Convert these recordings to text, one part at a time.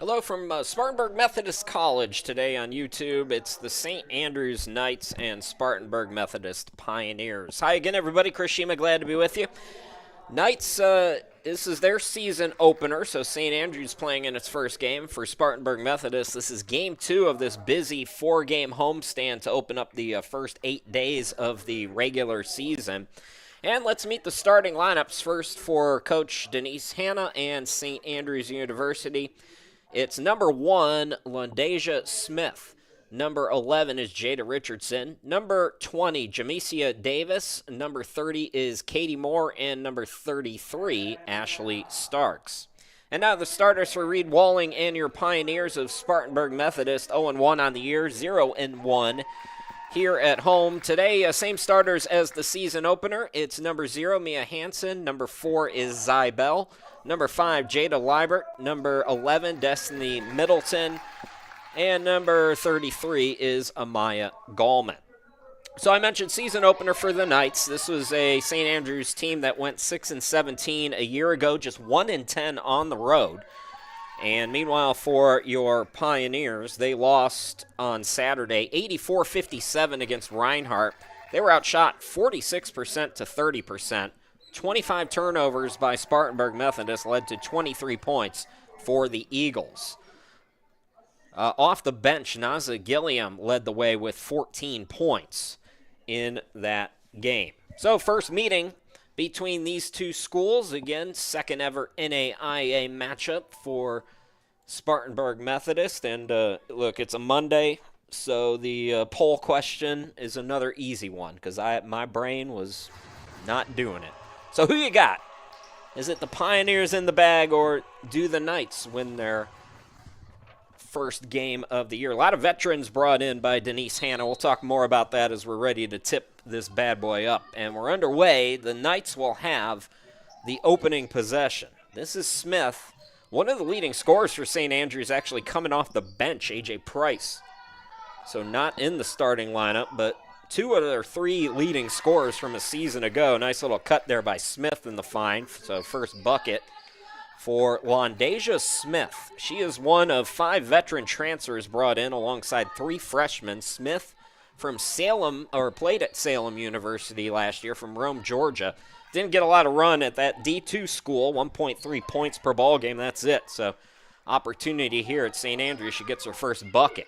Hello from Spartanburg Methodist College today on YouTube. It's the St. Andrews Knights and Spartanburg Methodist Pioneers. Hi again, everybody. Chris Shima, glad to be with you. Knights, this is their season opener, so St. Andrews playing in its first game. For Spartanburg Methodist, this is game 2 of this busy 4-game homestand to open up the first 8 days of the regular season. And let's meet the starting lineups first for Coach Denise Hanna and St. Andrews University. It's number 1, Londasia Smith. Number 11 is Jada Richardson. Number 20, Jamesia Davis. Number 30 is Katie Moore. And number 33, Ashley Starks. And now the starters for Reed Walling and your Pioneers of Spartanburg Methodist. 0-1 on the year, 0-1 here at home. Today, same starters as the season opener. It's number 0, Mia Hansen. Number 4 is Zy Bell. Number 5, Jada Liebert. Number 11, Destiny Middleton. And number 33 is Amaya Gallman. So I mentioned season opener for the Knights. This was a St. Andrews team that went 6-17 a year ago, just 1-10 on the road. And meanwhile, for your Pioneers, they lost on Saturday 84-57 against Reinhardt. They were outshot 46% to 30%. 25 turnovers by Spartanburg Methodist led to 23 points for the Eagles. Off the bench, Naza Gilliam led the way with 14 points in that game. So first meeting between these two schools. Again, second ever NAIA matchup for Spartanburg Methodist. And look, it's a Monday, so the poll question is another easy one because my brain was not doing it. So who you got? Is it the Pioneers in the bag, or do the Knights win their first game of the year? A lot of veterans brought in by Denise Hanna. We'll talk more about that as we're ready to tip this bad boy up. And we're underway. The Knights will have the opening possession. This is Smith. One of the leading scorers for St. Andrews actually coming off the bench, A.J. Price. So not in the starting lineup, but 2 of their 3 leading scorers from a season ago. Nice little cut there by Smith in the find. So first bucket for Londasia Smith. She is one of 5 veteran transfers brought in alongside 3 freshmen. Smith from Salem, or played at Salem University last year from Rome, Georgia. Didn't get a lot of run at that D2 school, 1.3 points per ball game. That's it. So opportunity here at St. Andrews. She gets her first bucket.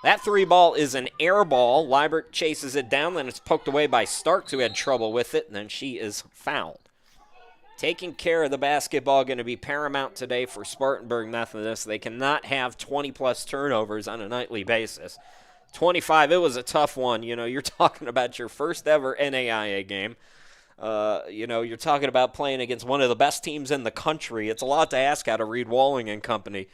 That 3 ball is an air ball. Liebert chases it down, then it's poked away by Starks, who had trouble with it, and then she is fouled. Taking care of the basketball going to be paramount today for Spartanburg Methodist. They cannot have 20-plus turnovers on a nightly basis. 25, it was a tough one. You know, you're talking about your first ever NAIA game. You're talking about playing against one of the best teams in the country. It's a lot to ask out of Reed Walling and company.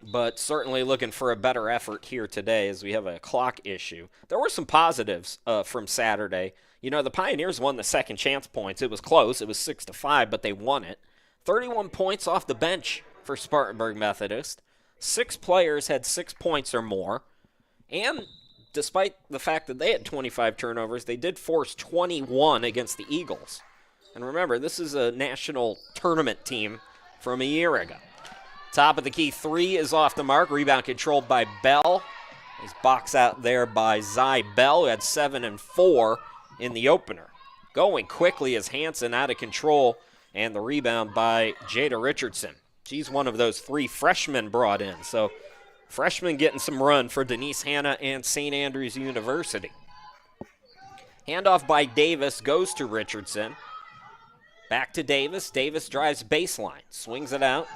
But certainly looking for a better effort here today as we have a clock issue. There were some positives from Saturday. You know, the Pioneers won the second chance points. It was close. It was 6-5, but they won it. 31 points off the bench for Spartanburg Methodist. 6 players had 6 points or more. And despite the fact that they had 25 turnovers, they did force 21 against the Eagles. And remember, this is a national tournament team from a year ago. Top of the key 3 is off the mark. Rebound controlled by Bell. He's boxed out there by Zy Bell, who had 7 and 4 in the opener. Going quickly is Hansen out of control, and the rebound by Jada Richardson. She's one of those 3 freshmen brought in. So freshmen getting some run for Denise Hanna and St. Andrews University. Handoff by Davis goes to Richardson. Back to Davis. Davis drives baseline, swings it out.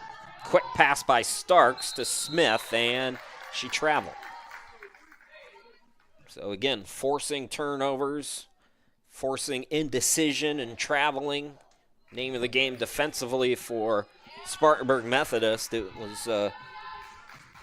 Quick pass by Starks to Smith, and she traveled. So again, forcing turnovers, forcing indecision and traveling. Name of the game defensively for Spartanburg Methodist. It was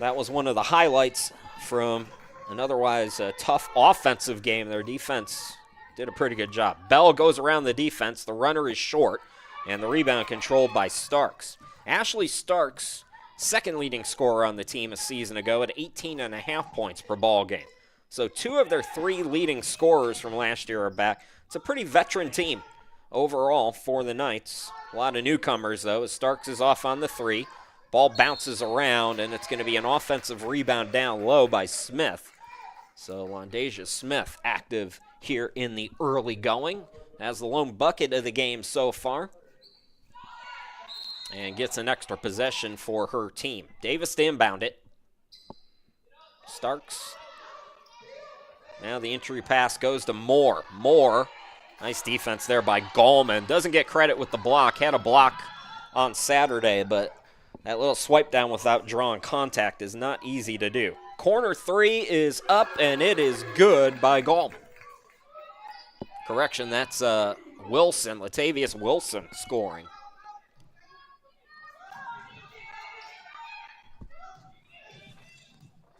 that was one of the highlights from an otherwise tough offensive game. Their defense did a pretty good job. Bell goes around the defense. The runner is short, and the rebound controlled by Starks. Ashley Starks, second leading scorer on the team a season ago at 18.5 points per ball game. So 2 of their 3 leading scorers from last year are back. It's a pretty veteran team overall for the Knights. A lot of newcomers, though, as Starks is off on the 3. Ball bounces around, and it's going to be an offensive rebound down low by Smith. So Londasia Smith active here in the early going. Has the lone bucket of the game so far. And gets an extra possession for her team. Davis to inbound it. Starks. Now the entry pass goes to Moore. Moore. Nice defense there by Gallman. Doesn't get credit with the block. Had a block on Saturday, but that little swipe down without drawing contact is not easy to do. Corner three is up, and it is good by Gallman. Correction, that's Wilson, Latavius Wilson scoring.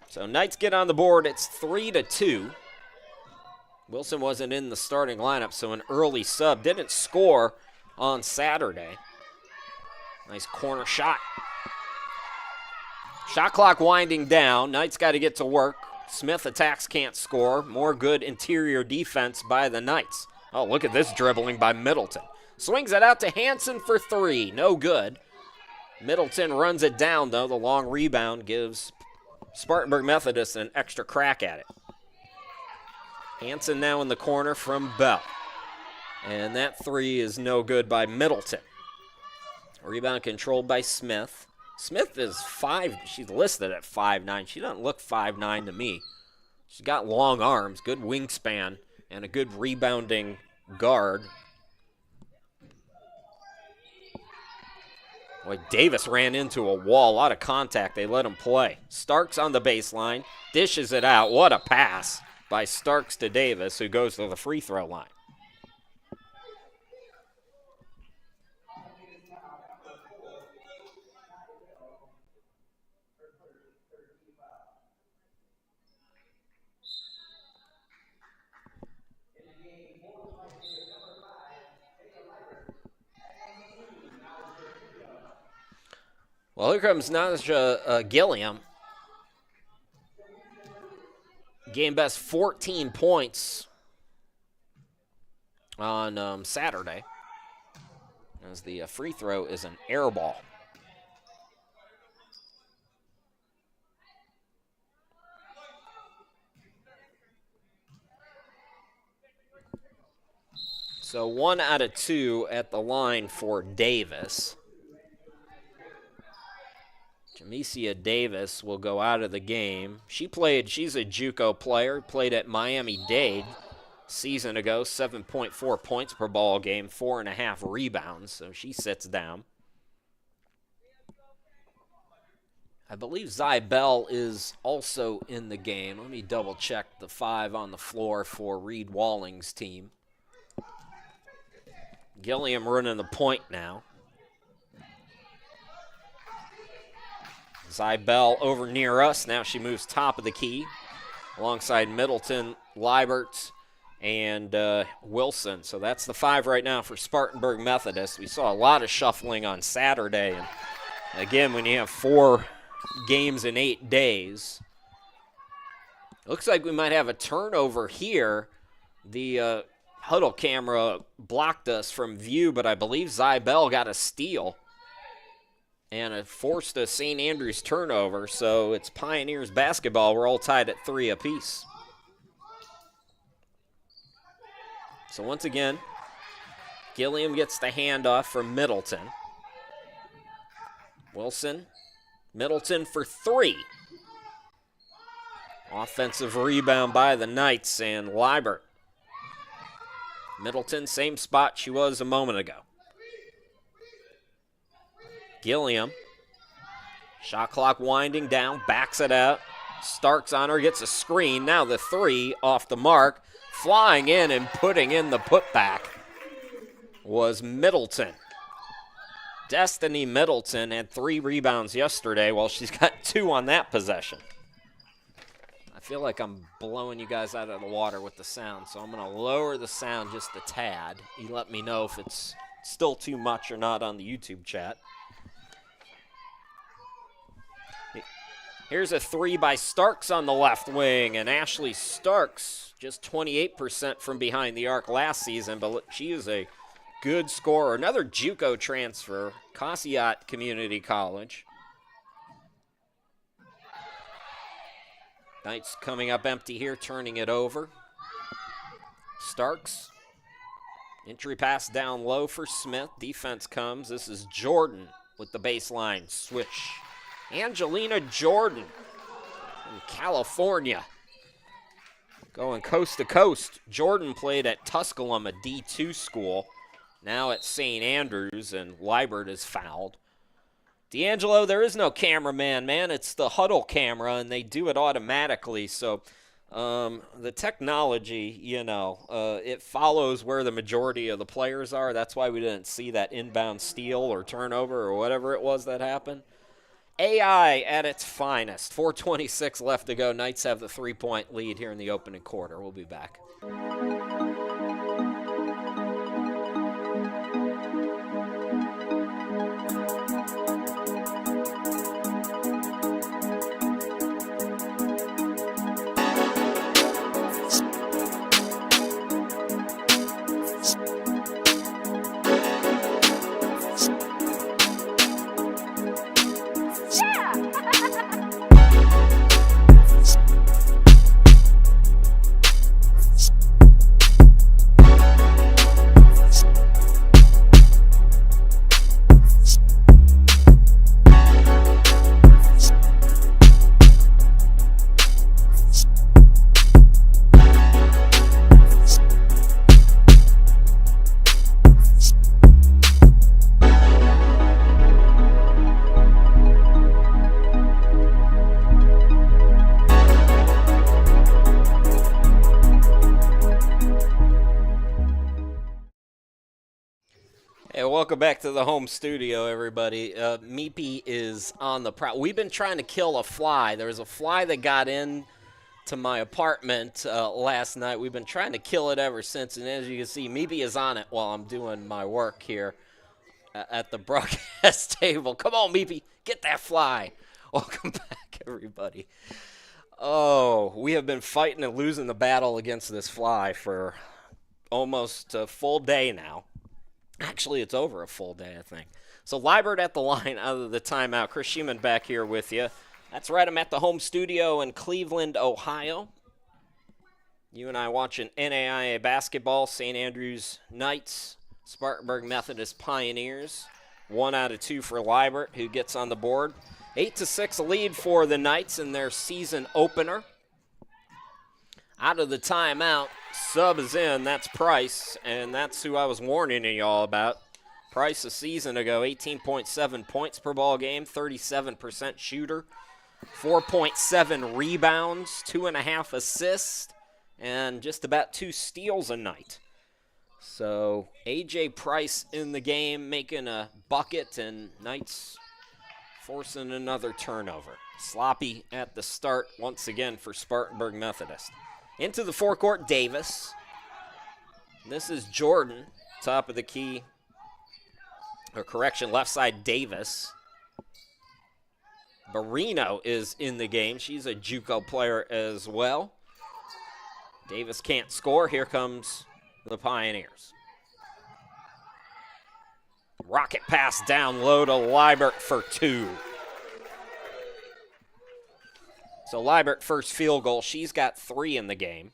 So Knights get on the board. It's 3-2. Wilson wasn't in the starting lineup, so an early sub. Didn't score on Saturday. Nice corner shot. Shot clock winding down. Knights got to get to work. Smith attacks, can't score. More good interior defense by the Knights. Oh, look at this dribbling by Middleton. Swings it out to Hansen for three. No good. Middleton runs it down, though. The long rebound gives Spartanburg Methodist an extra crack at it. Hansen now in the corner from Bell. And that three is no good by Middleton. Rebound controlled by Smith. Smith is she's listed at 5'9". She doesn't look 5'9" to me. She's got long arms, good wingspan, and a good rebounding guard. Boy, Davis ran into a wall, a lot of contact. They let him play. Starks on the baseline, dishes it out. What a pass by Starks to Davis, who goes to the free throw line. Well, here comes Naja Gilliam. Game best 14 points on Saturday, as the free throw is an air ball. So 1 out of 2 at the line for Davis. Jamesia Davis will go out of the game. She's a JUCO player, played at Miami-Dade season ago, 7.4 points per ball game, 4.5 rebounds, so she sits down. I believe Zybell is also in the game. Let me double check the 5 on the floor for Reed Walling's team. Gilliam running the point now. Zybell over near us. Now she moves top of the key alongside Middleton, Liebert, and Wilson. So that's the 5 right now for Spartanburg Methodist. We saw a lot of shuffling on Saturday. And again, when you have 4 games in 8 days, looks like we might have a turnover here. The huddle camera blocked us from view, but I believe Zybell got a steal. And it forced a St. Andrews turnover, so it's Pioneers basketball. We're all tied at 3 apiece. So once again, Gilliam gets the handoff from Middleton. Wilson, Middleton for 3. Offensive rebound by the Knights and Liebert. Middleton, same spot she was a moment ago. Gilliam, shot clock winding down, backs it out. Starks on her, gets a screen. Now the 3 off the mark. Flying in and putting in the putback was Middleton. Destiny Middleton had 3 rebounds yesterday. Well, she's got 2 on that possession. I feel like I'm blowing you guys out of the water with the sound, so I'm going to lower the sound just a tad. You let me know if it's still too much or not on the YouTube chat. Here's a 3 by Starks on the left wing, and Ashley Starks just 28% from behind the arc last season, but she is a good scorer. Another JUCO transfer, Cossiat Community College. Knights coming up empty here, turning it over. Starks. Entry pass down low for Smith. Defense comes. This is Jordan with the baseline switch. Angelina Jordan in California. Going coast to coast. Jordan played at Tusculum, a D2 school. Now at St. Andrews, and Liebert is fouled. D'Angelo, there is no cameraman, man. It's the huddle camera, and they do it automatically. So the technology, it follows where the majority of the players are. That's why we didn't see that inbound steal or turnover or whatever it was that happened. AI at its finest. 4:26 left to go. Knights have the 3-point lead here in the opening quarter. We'll be back. Welcome back to the home studio, everybody. Meepy is on the prowl. We've been trying to kill a fly. There was a fly that got in to my apartment last night. We've been trying to kill it ever since, and as you can see, Meepy is on it while I'm doing my work here at the broadcast table. Come on, Meepy, get that fly. Welcome back, everybody. Oh, we have been fighting and losing the battle against this fly for almost a full day now. Actually, it's over a full day, I think. So Liebert at the line out of the timeout. Chris Sheeman back here with you. That's right, I'm at the home studio in Cleveland, Ohio. You and I watching NAIA basketball, St. Andrews Knights, Spartanburg Methodist Pioneers. 1 out of 2 for Liebert, who gets on the board. 8-6 lead for the Knights in their season opener. Out of the timeout, sub is in. That's Price, and that's who I was warning you all about. Price a season ago, 18.7 points per ball game, 37% shooter, 4.7 rebounds, 2.5 assists, and just about 2 steals a night. So A.J. Price in the game, making a bucket, and Knights forcing another turnover. Sloppy at the start once again for Spartanburg Methodist. Into the forecourt, Davis. This is Jordan, top of the key. Or correction, left side, Davis. Barino is in the game. She's a JUCO player as well. Davis can't score. Here comes the Pioneers. Rocket pass down low to Liebert for 2. So Liebert first field goal. She's got 3 in the game.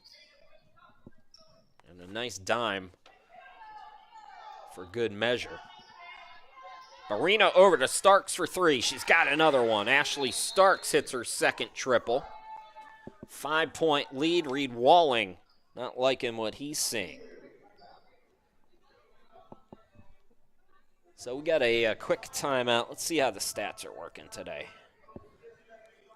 And a nice dime for good measure. Barino over to Starks for 3. She's got another one. Ashley Starks hits her second triple. 5-point lead. Reed Walling not liking what he's seeing. So we got a quick timeout. Let's see how the stats are working today.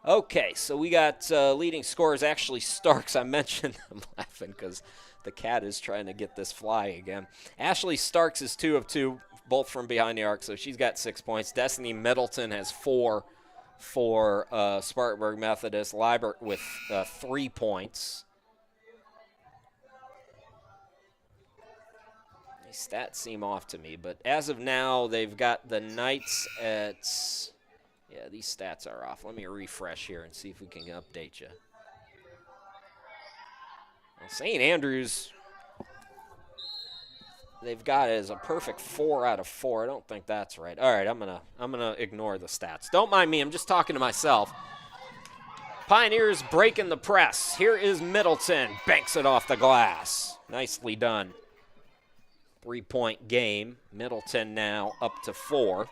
Okay, so we got leading scorers, Ashley Starks. I mentioned, I'm laughing because the cat is trying to get this fly again. Ashley Starks is 2 of 2, both from behind the arc, so she's got 6 points. Destiny Middleton has 4 for Spartanburg Methodist. Liebert with 3 points. These stats seem off to me, but as of now, they've got the Knights at... Yeah, these stats are off. Let me refresh here and see if we can update you. Well, St. Andrews, they've got it as a perfect 4 out of 4. I don't think that's right. All right, I'm gonna ignore the stats. Don't mind me. I'm just talking to myself. Pioneers breaking the press. Here is Middleton. Banks it off the glass. Nicely done. 3-point game. Middleton now up to 4.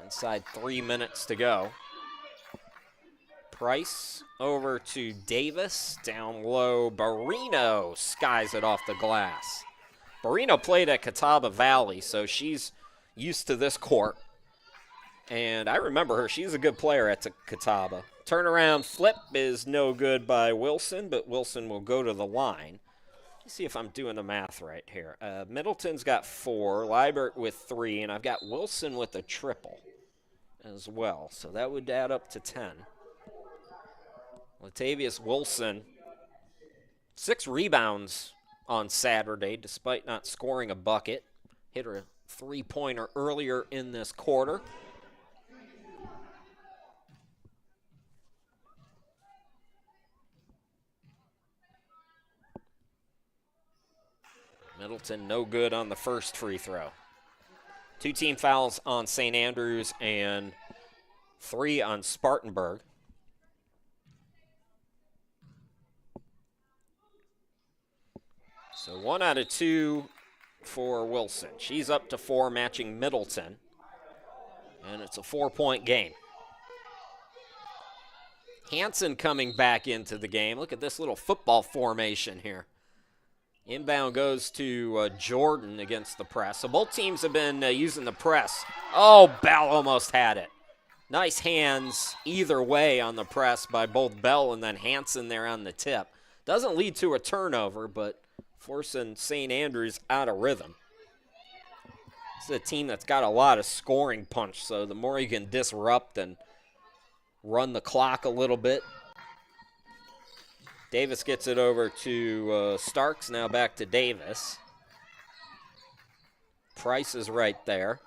Inside 3 minutes to go. Price over to Davis. Down low, Barrino skies it off the glass. Barrino played at Catawba Valley, so she's used to this court. And I remember her. She's a good player at Catawba. Turnaround flip is no good by Wilson, but Wilson will go to the line. Let's see if I'm doing the math right here. Middleton's got 4, Liebert with 3, and I've got Wilson with a triple as well. So that would add up to 10. Latavius Wilson, 6 rebounds on Saturday, despite not scoring a bucket. Hit her 3-pointer earlier in this quarter. Middleton no good on the first free throw. 2 team fouls on St. Andrews and 3 on Spartanburg. So 1 out of 2 for Wilson. She's up to 4, matching Middleton. And it's a 4-point game. Hanson coming back into the game. Look at this little football formation here. Inbound goes to Jordan against the press. So both teams have been using the press. Oh, Bell almost had it. Nice hands either way on the press by both Bell and then Hanson there on the tip. Doesn't lead to a turnover, but forcing St. Andrews out of rhythm. This is a team that's got a lot of scoring punch, so the more you can disrupt and run the clock a little bit. Davis gets it over to Starks, now back to Davis. Price is right there.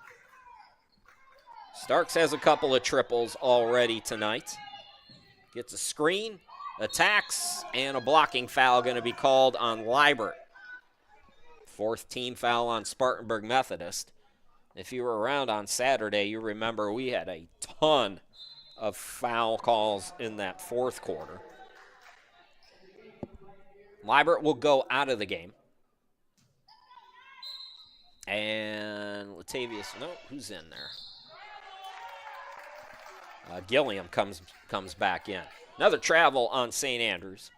Starks has a couple of triples already tonight. Gets a screen, attacks, and a blocking foul going to be called on Liebert. 4th team foul on Spartanburg Methodist. If you were around on Saturday, you remember we had a ton of foul calls in that 4th quarter. Liebert will go out of the game. And Latavius, no, who's in there? Gilliam comes back in. Another travel on St. Andrews.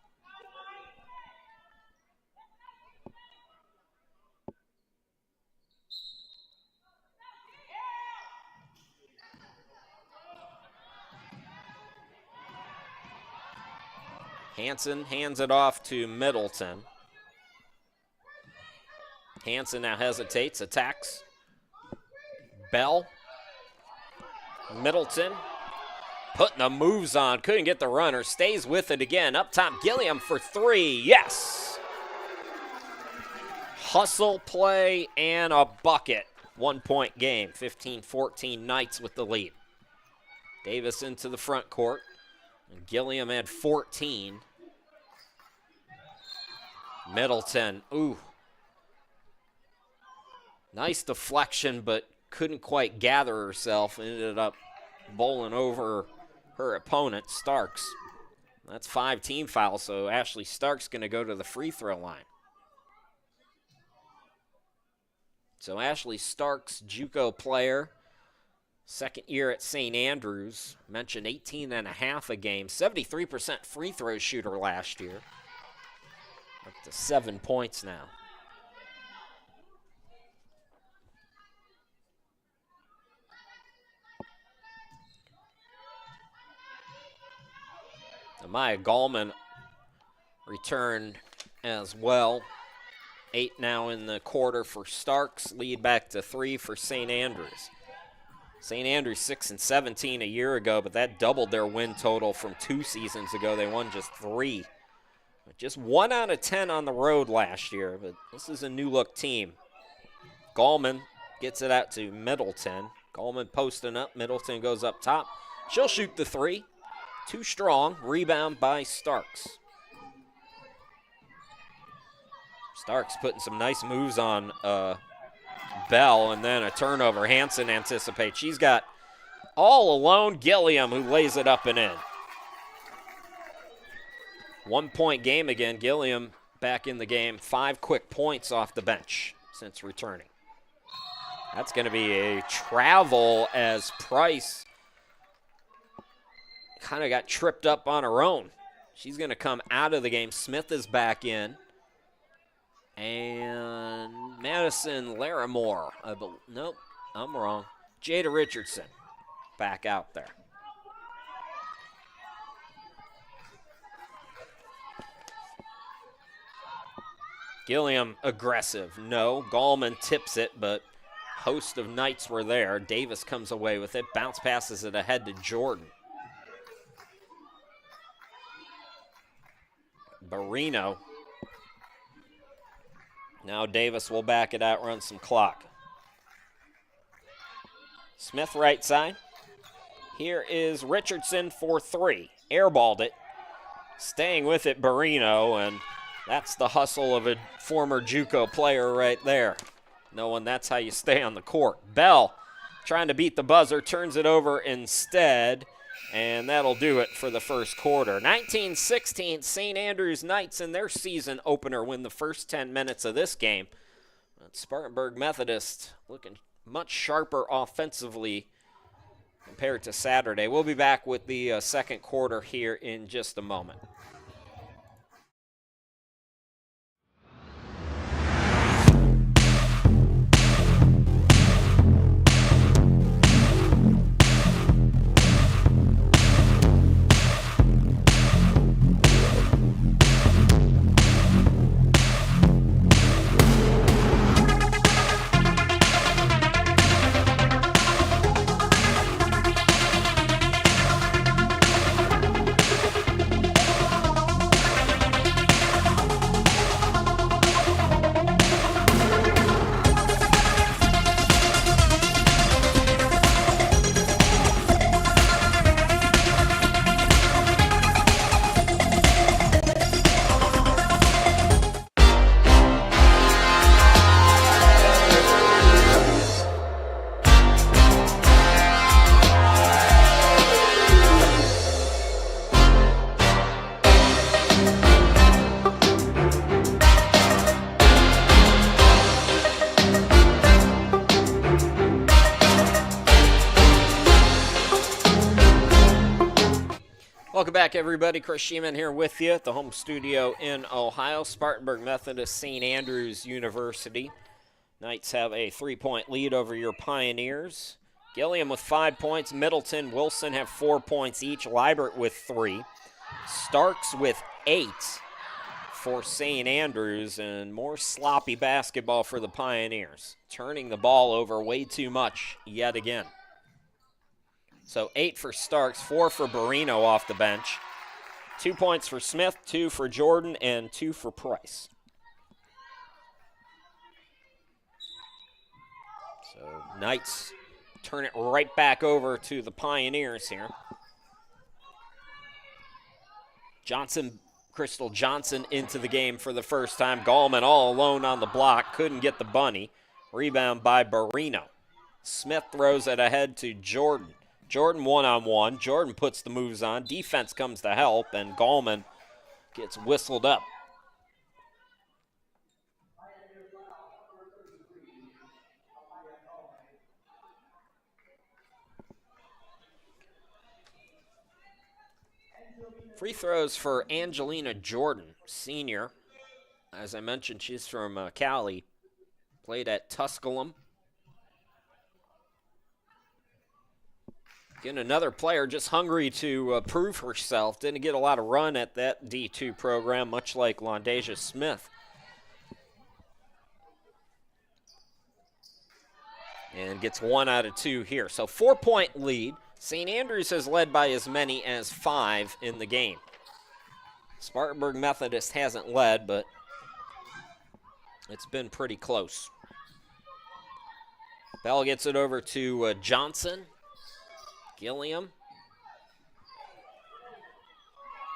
Hanson hands it off to Middleton. Hanson now hesitates, attacks. Bell. Middleton putting the moves on, couldn't get the runner, stays with it again. Up top, Gilliam for 3, yes! Hustle play and a bucket. 1-point game, 15-14 Knights with the lead. Davis into the front court. And Gilliam had 14. Middleton, ooh. Nice deflection, but couldn't quite gather herself. Ended up bowling over her opponent, Starks. That's 5 team fouls, so Ashley Starks going to go to the free throw line. So Ashley Starks, JUCO player, second year at St. Andrews, mentioned 18.5 a game, 73% free throw shooter last year. Up to 7 points now. Amaya Gallman returned as well. 8 now in the quarter for Starks, lead back to 3 for St. Andrews. St. Andrews 6-17 a year ago, but that doubled their win total from 2 seasons ago. They won just 3. Just 1 out of 10 on the road last year, but this is a new-look team. Gallman gets it out to Middleton. Gallman posting up. Middleton goes up top. She'll shoot the 3. Too strong. Rebound by Starks. Starks putting some nice moves on Bell, and then a turnover. Hanson anticipates. She's got All alone, Gilliam, who lays it up and in. 1 point game again. Gilliam back in the game. 5 quick points off the bench since returning. That's going to be a travel as Price kind of got tripped up on her own. She's going to come out of the game. Smith is back in. And Madison Larimore. Nope, I'm wrong. Jada Richardson back out there. Gilliam aggressive. No, Gallman tips it, but host of Knights were there. Davis comes away with it. Bounce passes it ahead to Jordan. Barino. Now Davis will back it out, run some clock. Smith right side. Here is Richardson for 3. Airballed it. Staying with it, Barino, and that's the hustle of a former JUCO player right there. Knowing that's how you stay on the court. Bell trying to beat the buzzer, turns it over instead, and that'll do it for the first quarter. 19-16, St. Andrews Knights in their season opener win the first 10 minutes of this game. Spartanburg Methodist looking much sharper offensively compared to Saturday. We'll be back with the second quarter here in just a moment. Welcome back, everybody. Chris Sheeman here with you at the home studio in Ohio. Spartanburg Methodist, St. Andrews University. Knights have a 3-point lead over your Pioneers. Gilliam with 5 points. Middleton, Wilson have 4 points each. Liebert with 3. Starks with 8 for St. Andrews, and more sloppy basketball for the Pioneers. Turning the ball over way too much yet again. So 8 for Starks, 4 for Barino off the bench. 2 points for Smith, 2 for Jordan, and 2 for Price. So Knights turn it right back over to the Pioneers here. Crystal Johnson into the game for the first time. Gallman all alone on the block, couldn't get the bunny. Rebound by Barino. Smith throws it ahead to Jordan. Jordan one-on-one. Jordan puts the moves on. Defense comes to help, and Gallman gets whistled up. Free throws for Angelina Jordan, senior. As I mentioned, she's from Cali. Played at Tusculum. Again, another player just hungry to prove herself. Didn't get a lot of run at that D2 program, much like Londasia Smith. And gets 1 out of 2 here. So 4-point lead. St. Andrews has led by as many as 5 in the game. Spartanburg Methodist hasn't led, but it's been pretty close. Bell gets it over to Johnson. Gilliam.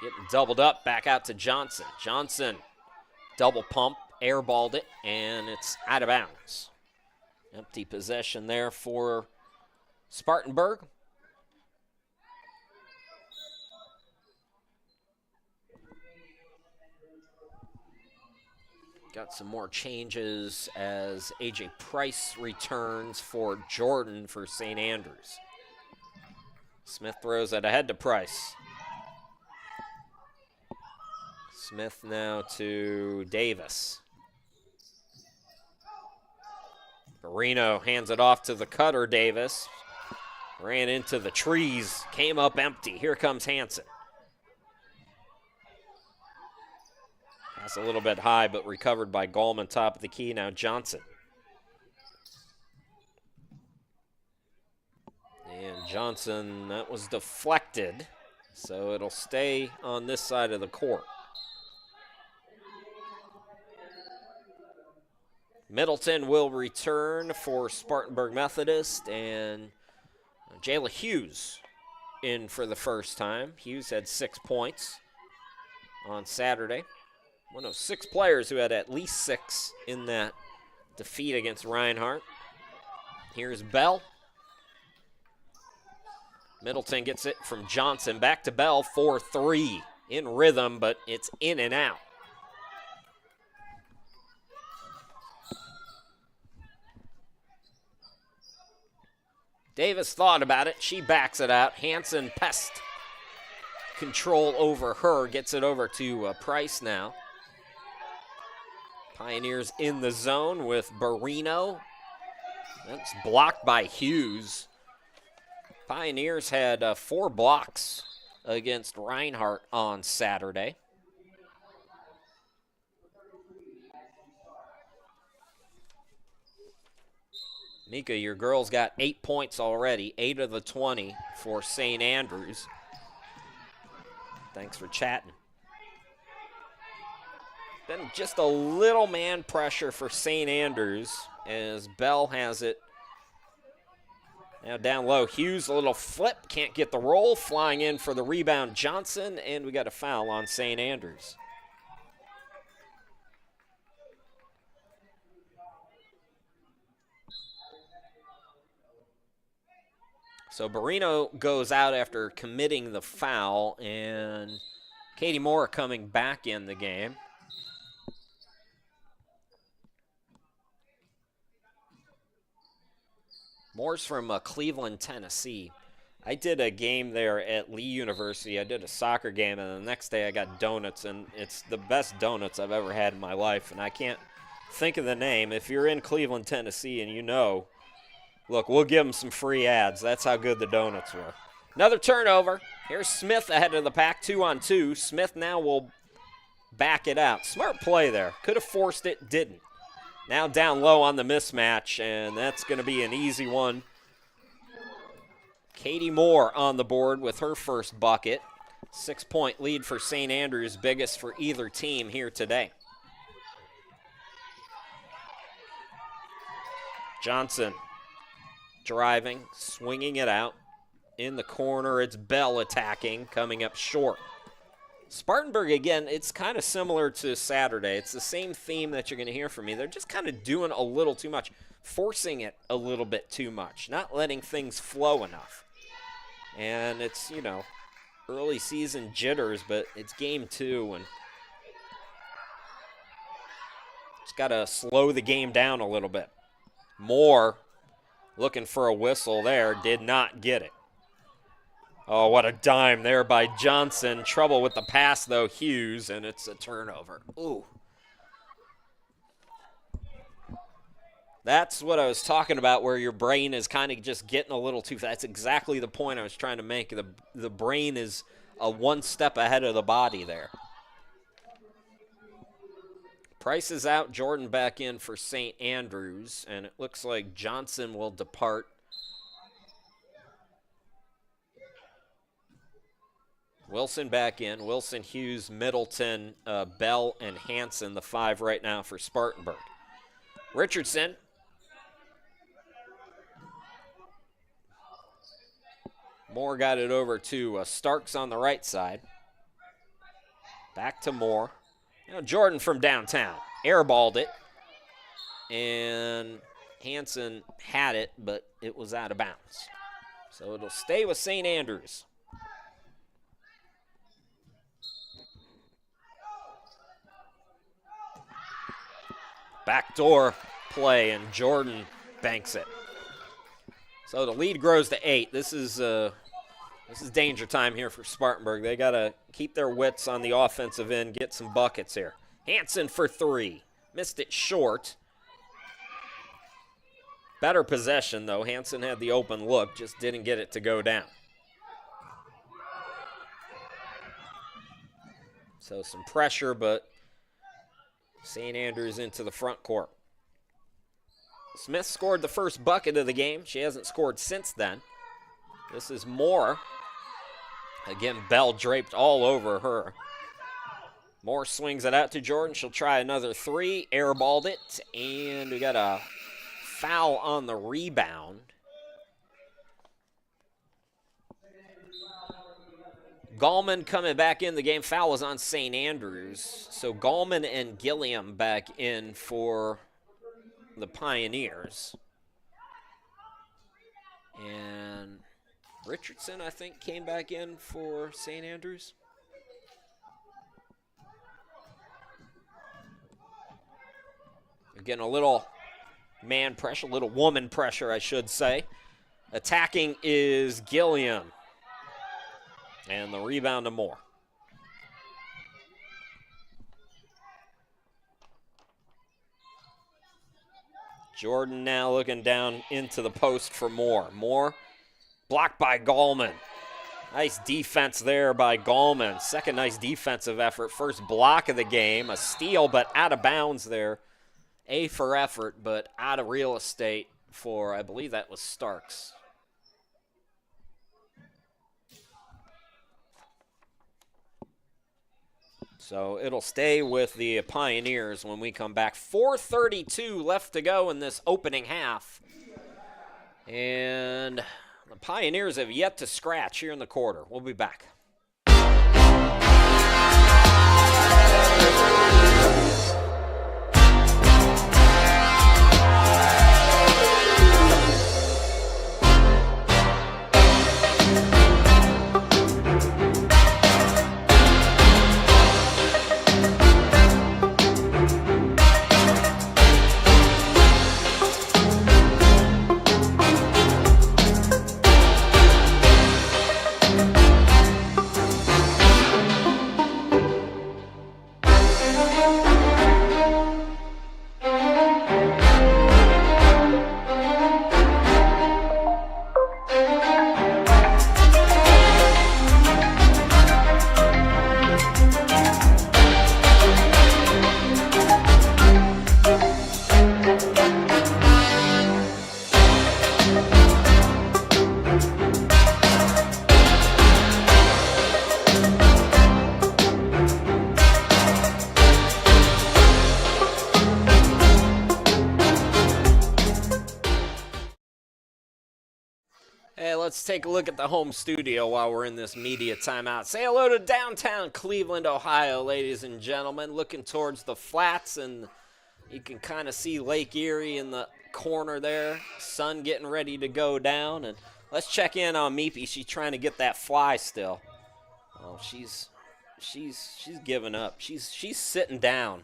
Getting doubled up, back out to Johnson. Johnson, double pump, airballed it, and it's out of bounds. Empty possession there for Spartanburg. got some more changes as A.J. Price returns for Jordan for St. Andrews. Smith throws it ahead to Price. Smith now to Davis. Marino hands it off to the cutter, Davis. Ran into the trees, came up empty. Here comes Hansen. Pass a little bit high, but recovered by Gallman, top of the key. Now Johnson. And Johnson, that was deflected, so it'll stay on this side of the court. Middleton will return for Spartanburg Methodist, and Jayla Hughes in for the first time. Hughes had 6 points on Saturday. One of 6 players who had at least 6 in that defeat against Reinhardt. Here's Bell. Middleton gets it from Johnson. Back to Bell, 4-3. In rhythm, but it's in and out. Davis thought about it. She backs it out. Hansen pest control over her. Gets it over to Price now. Pioneers in the zone with Barino. That's blocked by Hughes. Pioneers had 4 blocks against Reinhardt on Saturday. Mika, your girls got 8 points already, 8 of the 20 for St. Andrews. Thanks for chatting. Been just a little man pressure for St. Andrews as Bell has it. Now down low, Hughes, a little flip, can't get the roll. Flying in for the rebound, Johnson, and we got a foul on St. Andrews. So Barino goes out after committing the foul, and Katie Moore coming back in the game. Moore's from Cleveland, Tennessee. I did a game there at Lee University. I did a soccer game, and the next day I got donuts, and it's the best donuts I've ever had in my life, and I can't think of the name. If you're in Cleveland, Tennessee, and you know, look, we'll give them some free ads. That's how good the donuts were. Another turnover. Here's Smith ahead of the pack, 2-on-2. Smith now will back it out. Smart play there. Could have forced it, didn't. Now down low on the mismatch, and that's going to be an easy one. Katie Moore on the board with her first bucket. 6-point lead for St. Andrews, biggest for either team here today. Johnson driving, swinging it out. In the corner, it's Bell attacking, coming up short. Spartanburg, again, it's kind of similar to Saturday. It's the same theme that you're going to hear from me. They're just kind of doing a little too much, forcing it a little bit too much, not letting things flow enough. And it's, you know, early season jitters, but it's game 2, and just got to slow the game down a little bit. Moore looking for a whistle there, did not get it. Oh, what a dime there by Johnson. Trouble with the pass, though, Hughes, and it's a turnover. Ooh. That's what I was talking about, where your brain is kind of just getting a little too fast. That's exactly the point I was trying to make. The brain is one step ahead of the body there. Price is out, Jordan back in for St. Andrews, and it looks like Johnson will depart. Wilson back in. Wilson, Hughes, Middleton, Bell, and Hansen, the 5 right now for Spartanburg. Richardson. Moore got it over to Starks on the right side. Back to Moore. Now Jordan from downtown. Airballed it. And Hansen had it, but it was out of bounds. So it'll stay with St. Andrews. Backdoor play, and Jordan banks it. So the lead grows to 8. This is danger time here for Spartanburg. They got to keep their wits on the offensive end, get some buckets here. Hansen for 3. Missed it short. Better possession, though. Hansen had the open look, just didn't get it to go down. So some pressure, but St. Andrews into the front court. Smith scored the first bucket of the game. She hasn't scored since then. This is Moore. Again, Bell draped all over her. Moore swings it out to Jordan. She'll try another 3. Airballed it, and we got a foul on the rebound. Gallman coming back in the game. Foul was on St. Andrews. So Gallman and Gilliam back in for the Pioneers. And Richardson, I think, came back in for St. Andrews. Again, a little man pressure, a little woman pressure, I should say. Attacking is Gilliam. And the rebound to Moore. Jordan now looking down into the post for Moore. Moore blocked by Gallman. Nice defense there by Gallman. Second nice defensive effort. First block of the game. A steal, but out of bounds there. A for effort, but out of real estate for, I believe that was Starks. So it'll stay with the Pioneers when we come back. 4:32 left to go in this opening half. And the Pioneers have yet to scratch here in the quarter. We'll be back. Let's take a look at the home studio while we're in this media timeout. Say hello to downtown Cleveland, Ohio, ladies and gentlemen. Looking towards the flats, and you can kind of see Lake Erie in the corner there. Sun getting ready to go down. And let's check in on Meepy. She's trying to get that fly still. Oh, she's giving up. She's sitting down.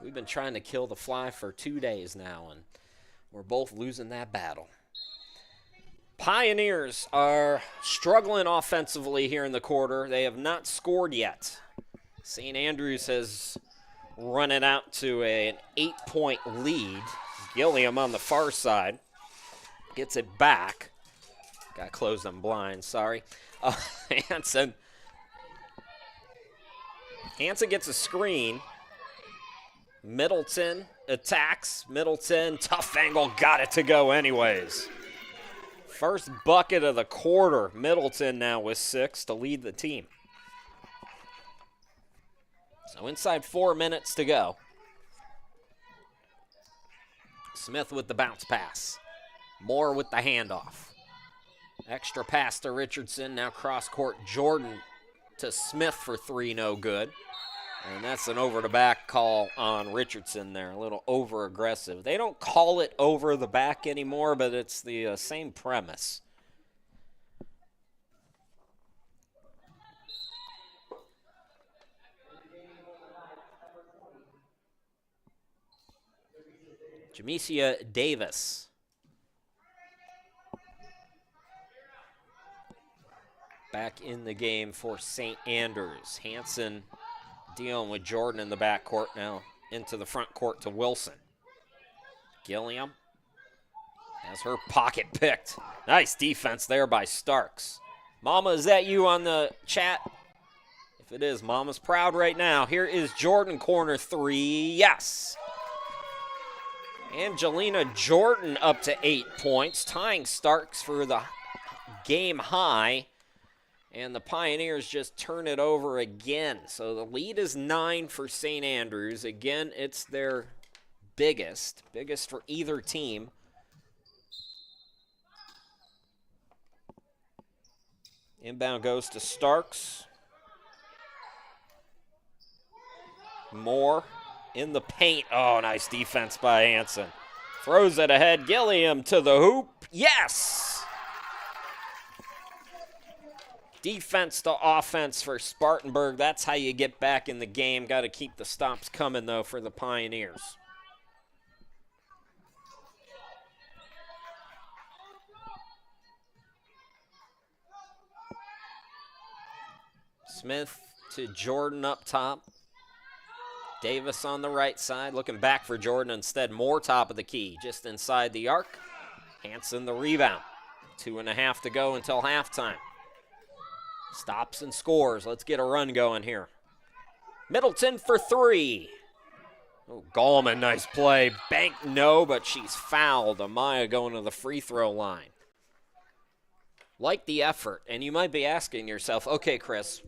We've been trying to kill the fly for 2 days now, and we're both losing that battle. Pioneers are struggling offensively here in the quarter. They have not scored yet. St. Andrews has run it out to an 8-point lead. Gilliam on the far side gets it back. Got to close them blinds, sorry. Hansen gets a screen. Middleton attacks. Middleton, tough angle, got it to go anyways. First bucket of the quarter. Middleton now with 6 to lead the team. So inside 4 minutes to go. Smith with the bounce pass. Moore with the handoff. Extra pass to Richardson. Now cross court. Jordan to Smith for 3, no good. And that's an over-the-back call on Richardson there, a little over-aggressive. They don't call it over the back anymore, but it's the same premise. Jamesia Davis. Back in the game for St. Andrews. Hanson dealing with Jordan in the backcourt now. Into the front court to Wilson. Gilliam has her pocket picked. Nice defense there by Starks. Mama, is that you on the chat? If it is, Mama's proud right now. Here is Jordan, corner three. Yes. Angelina Jordan up to 8 points, tying Starks for the game high. And the Pioneers just turn it over again. So the lead is 9 for St. Andrews. Again, it's their biggest for either team. Inbound goes to Starks. Moore in the paint. Oh, nice defense by Hanson. Throws it ahead. Gilliam to the hoop. Yes! Defense to offense for Spartanburg. That's how you get back in the game. Got to keep the stops coming, though, for the Pioneers. Smith to Jordan up top. Davis on the right side, looking back for Jordan instead. Moore top of the key, just inside the arc. Hanson the rebound. 2.5 to go until halftime. Stops and scores. Let's get a run going here. Middleton for three. Oh, Gallman, nice play. Bank, no, but she's fouled. Amaya going to the free throw line. Like the effort, and you might be asking yourself, okay, Chris,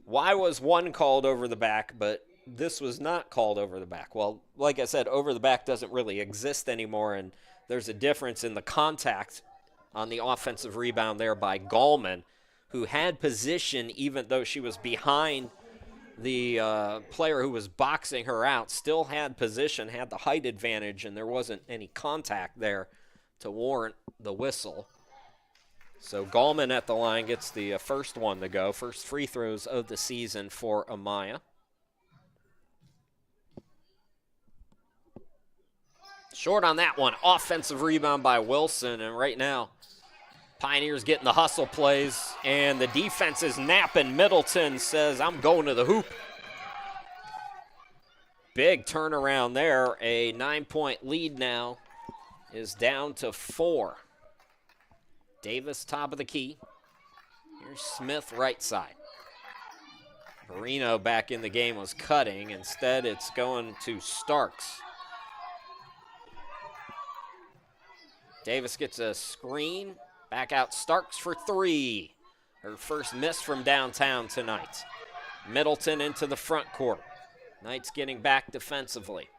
why was one called over the back, but this was not called over the back? Well, like I said, over the back doesn't really exist anymore, and there's a difference in the contact on the offensive rebound there by Gallman, who had position even though she was behind the player who was boxing her out, still had position, had the height advantage, and there wasn't any contact there to warrant the whistle. So Gallman at the line gets the first one to go. First free throws of the season for Amaya. Short on that one. Offensive rebound by Wilson. And right now, Pioneers getting the hustle plays. And the defense is napping. Middleton says, I'm going to the hoop. Big turnaround there. A 9-point lead now is down to 4. Davis top of the key. Here's Smith right side. Marino back in the game was cutting. Instead, it's going to Starks. Davis gets a screen. Back out Starks for three. Her first miss from downtown tonight. Middleton into the front court. Knights getting back defensively.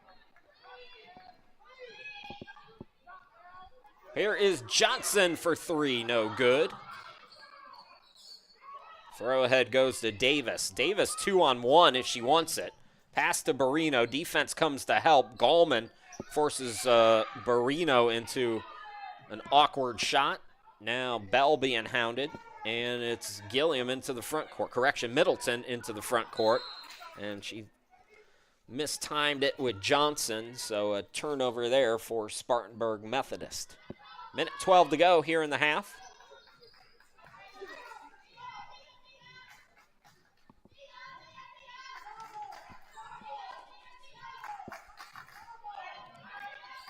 Here is Johnson for three, no good. Throw ahead goes to Davis. Davis 2-on-1 if she wants it. Pass to Barrino. Defense comes to help. Gallman forces Barrino into an awkward shot. Now Bell being hounded, and it's Gilliam into the front court. Correction, Middleton into the front court, and she mistimed it with Johnson, so a turnover there for Spartanburg Methodist. Minute 12 to go here in the half.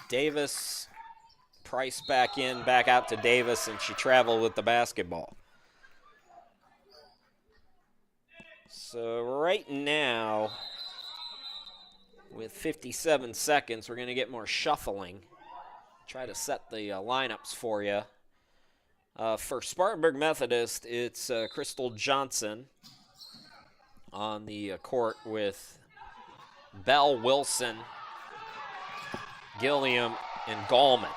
Davis, Price back in, back out to Davis, and she traveled with the basketball. So right now, with 57 seconds, we're going to get more shuffling. Try to set the lineups for you. For Spartanburg Methodist, it's Crystal Johnson on the court with Bell, Wilson, Gilliam, and Gallman.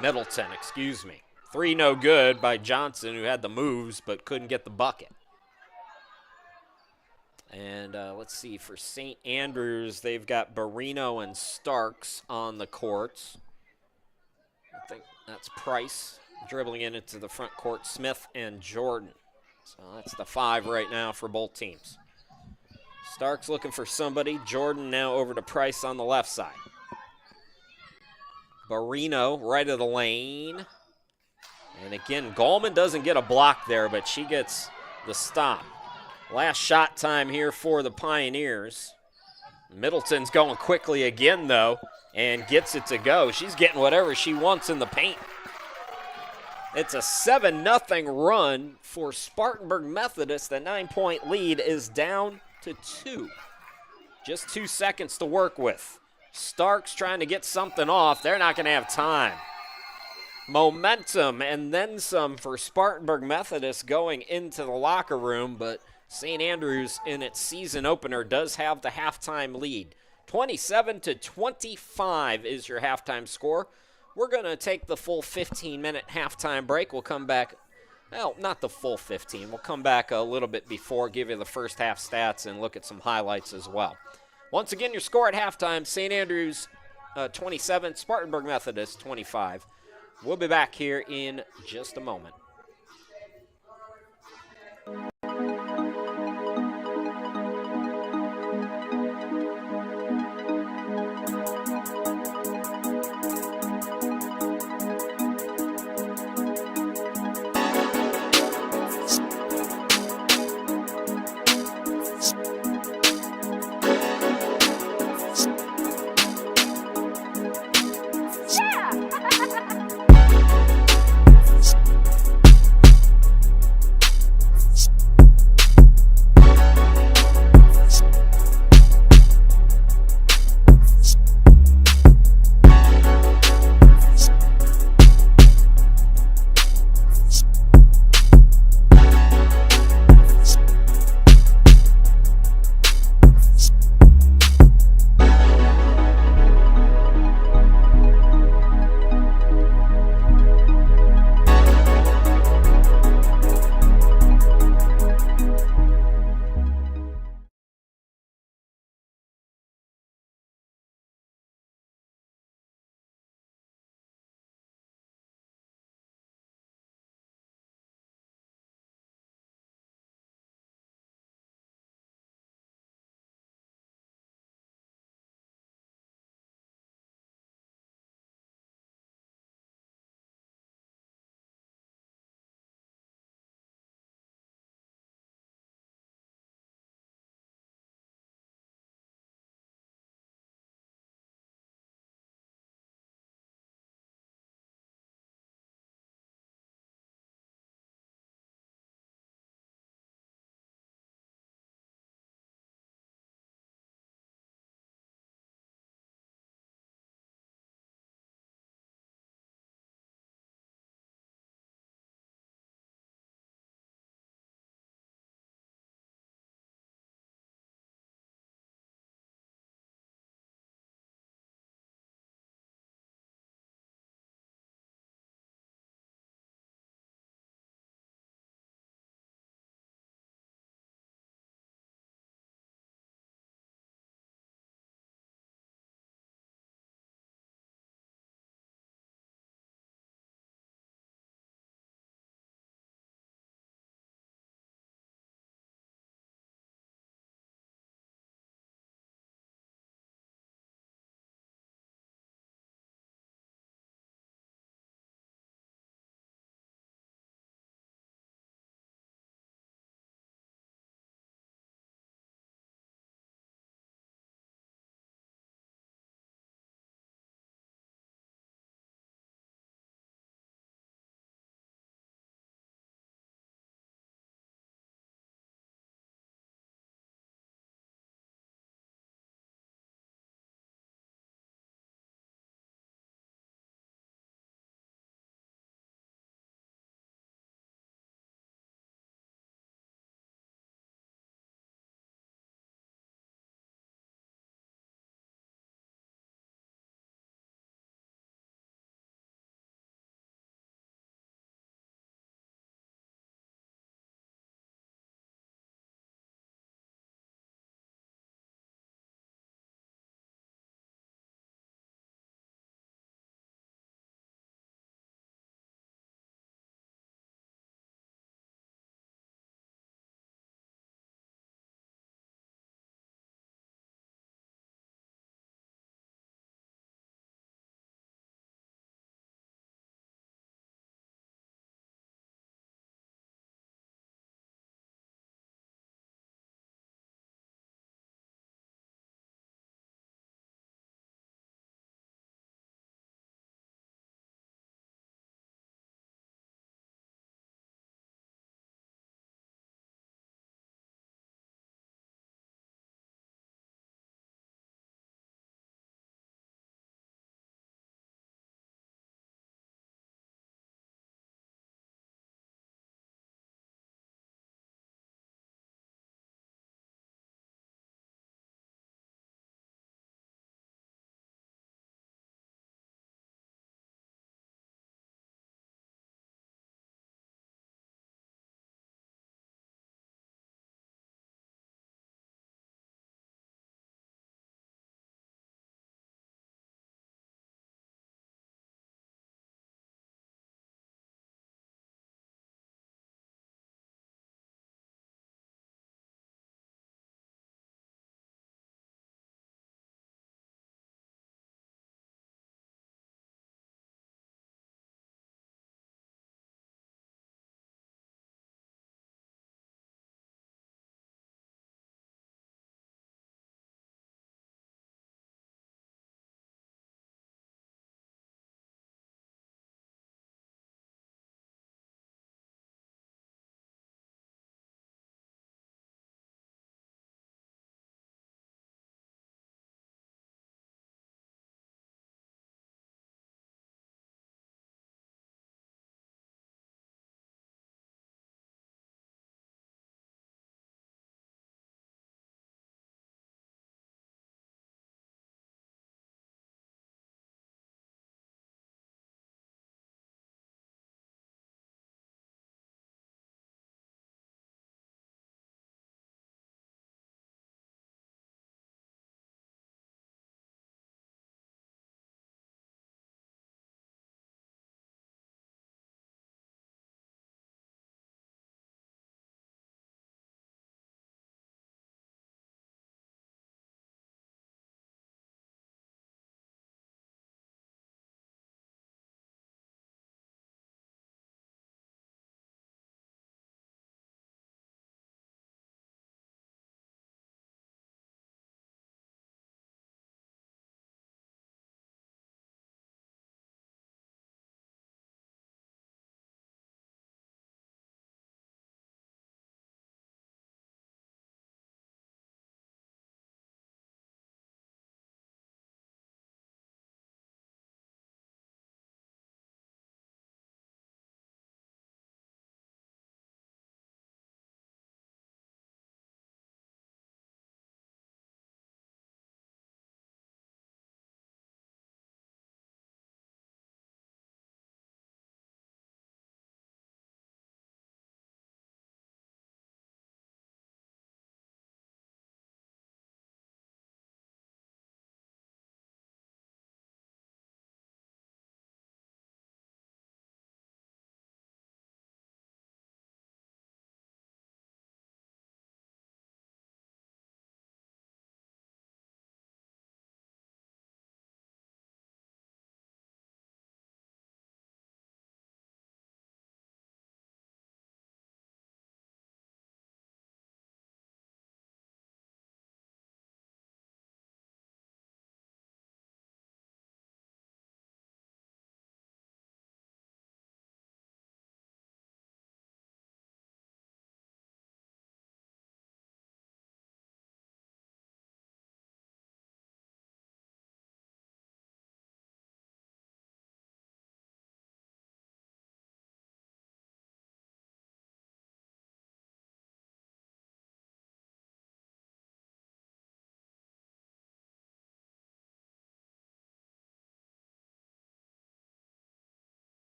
Middleton, excuse me. Three no good by Johnson, who had the moves but couldn't get the bucket. And let's see, for St. Andrews, they've got Barrino and Starks on the courts. I think that's Price dribbling in into the front court, Smith and Jordan. So that's the 5 right now for both teams. Starks looking for somebody. Jordan now over to Price on the left side. Barino, right of the lane. And again, Gallman doesn't get a block there, but she gets the stop. Last shot time here for the Pioneers. Middleton's going quickly again, though, and gets it to go. She's getting whatever she wants in the paint. It's a 7-0 run for Spartanburg Methodist. The 9-point lead is down to 2. Just 2 seconds to work with. Starks trying to get something off. They're not going to have time. Momentum and then some for Spartanburg Methodist going into the locker room, but St. Andrews in its season opener does have the halftime lead. 27-25 is your halftime score. We're going to take the full 15-minute halftime break. We'll come back, well, not the full 15. We'll come back a little bit before, give you the first half stats, and look at some highlights as well. Once again, your score at halftime, St. Andrews 27, Spartanburg Methodist 25. We'll be back here in just a moment.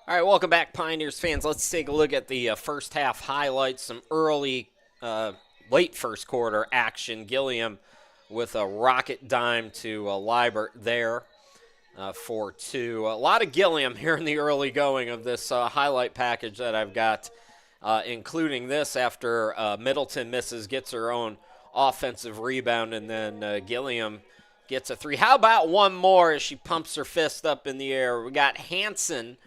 All right, welcome back, Pioneers fans. Let's take a look at the first half highlights, some early, late first quarter action. Gilliam with a rocket dime to Liebert there for 2. A lot of Gilliam here in the early going of this highlight package that I've got, including this after Middleton misses, gets her own offensive rebound, and then Gilliam gets a 3. How about one more as she pumps her fist up in the air? We got Hansen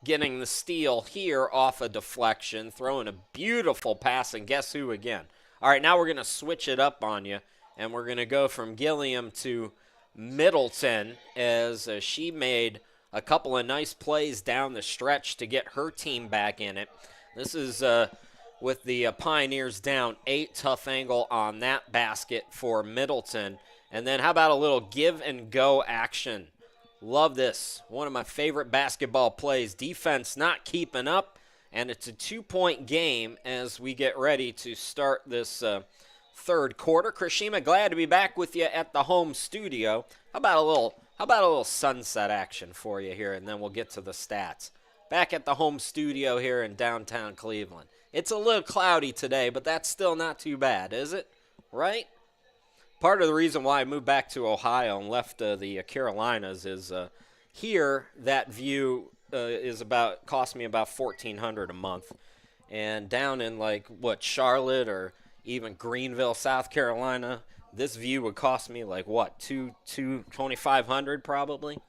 getting the steal here off a deflection, throwing a beautiful pass, and guess who again? All right, now we're going to switch it up on you, and we're going to go from Gilliam to Middleton as she made a couple of nice plays down the stretch to get her team back in it. This is with the Pioneers down 8, tough angle on that basket for Middleton. And then how about a little give and go action? Love this. One of my favorite basketball plays. Defense not keeping up, and it's a 2-point game as we get ready to start this third quarter. Krishima, glad to be back with you at the home studio. How about a little sunset action for you here, and then we'll get to the stats. Back at the home studio here in downtown Cleveland. It's a little cloudy today, but that's still not too bad, is it? Right? Part of the reason why I moved back to Ohio and left the Carolinas is here that view cost me about $1,400 a month, and down in Charlotte or even Greenville, South Carolina, this view would cost me $2,500 probably.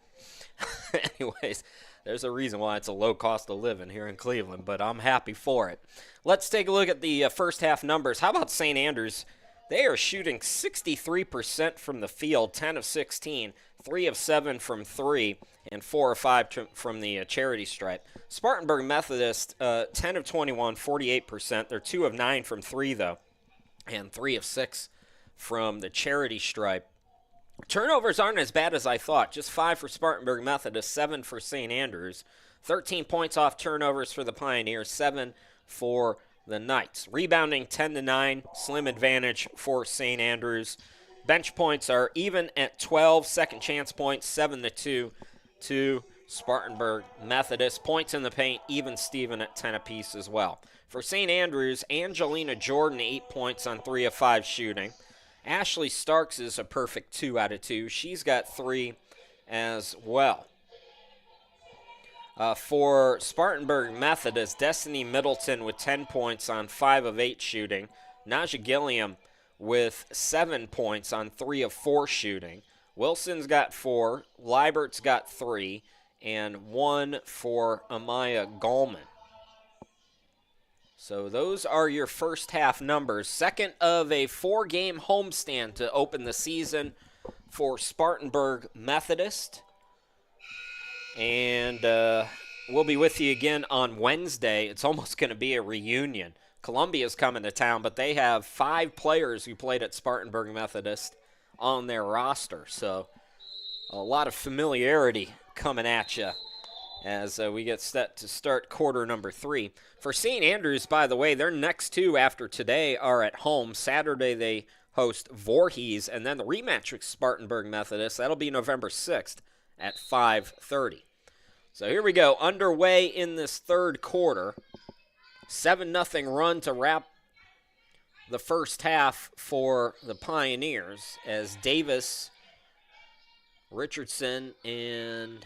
Anyways, there's a reason why it's a low cost of living here in Cleveland, but I'm happy for it. Let's take a look at the first half numbers. How about St. Andrews? They are shooting 63% from the field, 10 of 16, 3 of 7 from 3, and 4 of 5 from the charity stripe. Spartanburg Methodist, 10 of 21, 48%. They're 2 of 9 from 3, though, and 3 of 6 from the charity stripe. Turnovers aren't as bad as I thought. Just 5 for Spartanburg Methodist, 7 for St. Andrews. 13 points off turnovers for the Pioneers, 7 for the Knights. Rebounding 10-9, slim advantage for St. Andrews. Bench points are even at 12. Second chance points 7-2 to Spartanburg Methodist. Points in the paint even Steven at 10 apiece as well. For St. Andrews, Angelina Jordan 8 points on 3 of 5 shooting. Ashley Starks is a perfect 2 out of 2. She's got 3 as well. For Spartanburg Methodist, Destiny Middleton with 10 points on 5 of 8 shooting. Naja Gilliam with 7 points on 3 of 4 shooting. Wilson's got 4, Liebert's got 3, and 1 for Amaya Gallman. So those are your first half numbers. Second of a 4-game homestand to open the season for Spartanburg Methodist. And we'll be with you again on Wednesday. It's almost going to be a reunion. Columbia's coming to town, but they have 5 players who played at Spartanburg Methodist on their roster. So a lot of familiarity coming at you as we get set to start quarter number 3. For St. Andrews, by the way, their next 2 after today are at home. Saturday they host Voorhees, and then the rematch with Spartanburg Methodist. That'll be November 6th. At 5:30. So here we go, underway in this third quarter. 7-0 run to wrap the first half for the Pioneers as Davis, Richardson, and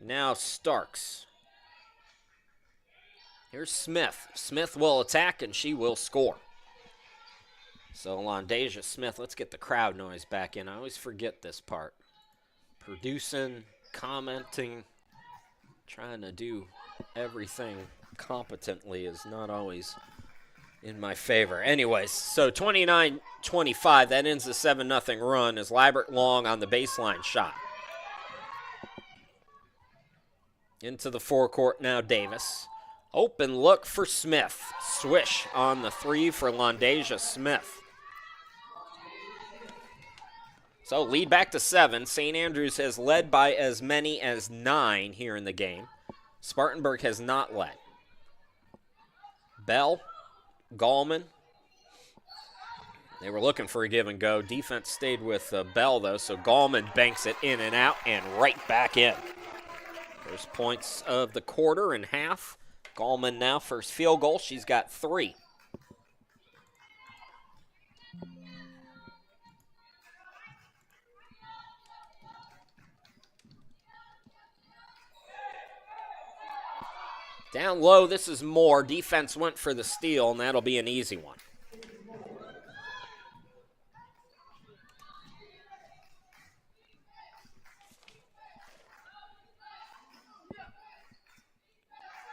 now Starks. Here's Smith. Smith will attack, and she will score. So Londasia Smith, let's get the crowd noise back in. I always forget this part. Producing, commenting, trying to do everything competently is not always in my favor. Anyways, so 29-25, that ends the 7-0 run as Liebert Long on the baseline shot. Into the forecourt now, Davis. Open look for Smith. Swish on the 3 for Londasia Smith. So lead back to 7. St. Andrews has led by as many as 9 here in the game. Spartanburg has not led. Bell, Gallman. They were looking for a give and go. Defense stayed with Bell, though, so Gallman banks it in and out and right back in. First points of the quarter and half. Gallman now, first field goal. She's got 3. Down low, this is Moore. Defense went for the steal, and that'll be an easy one.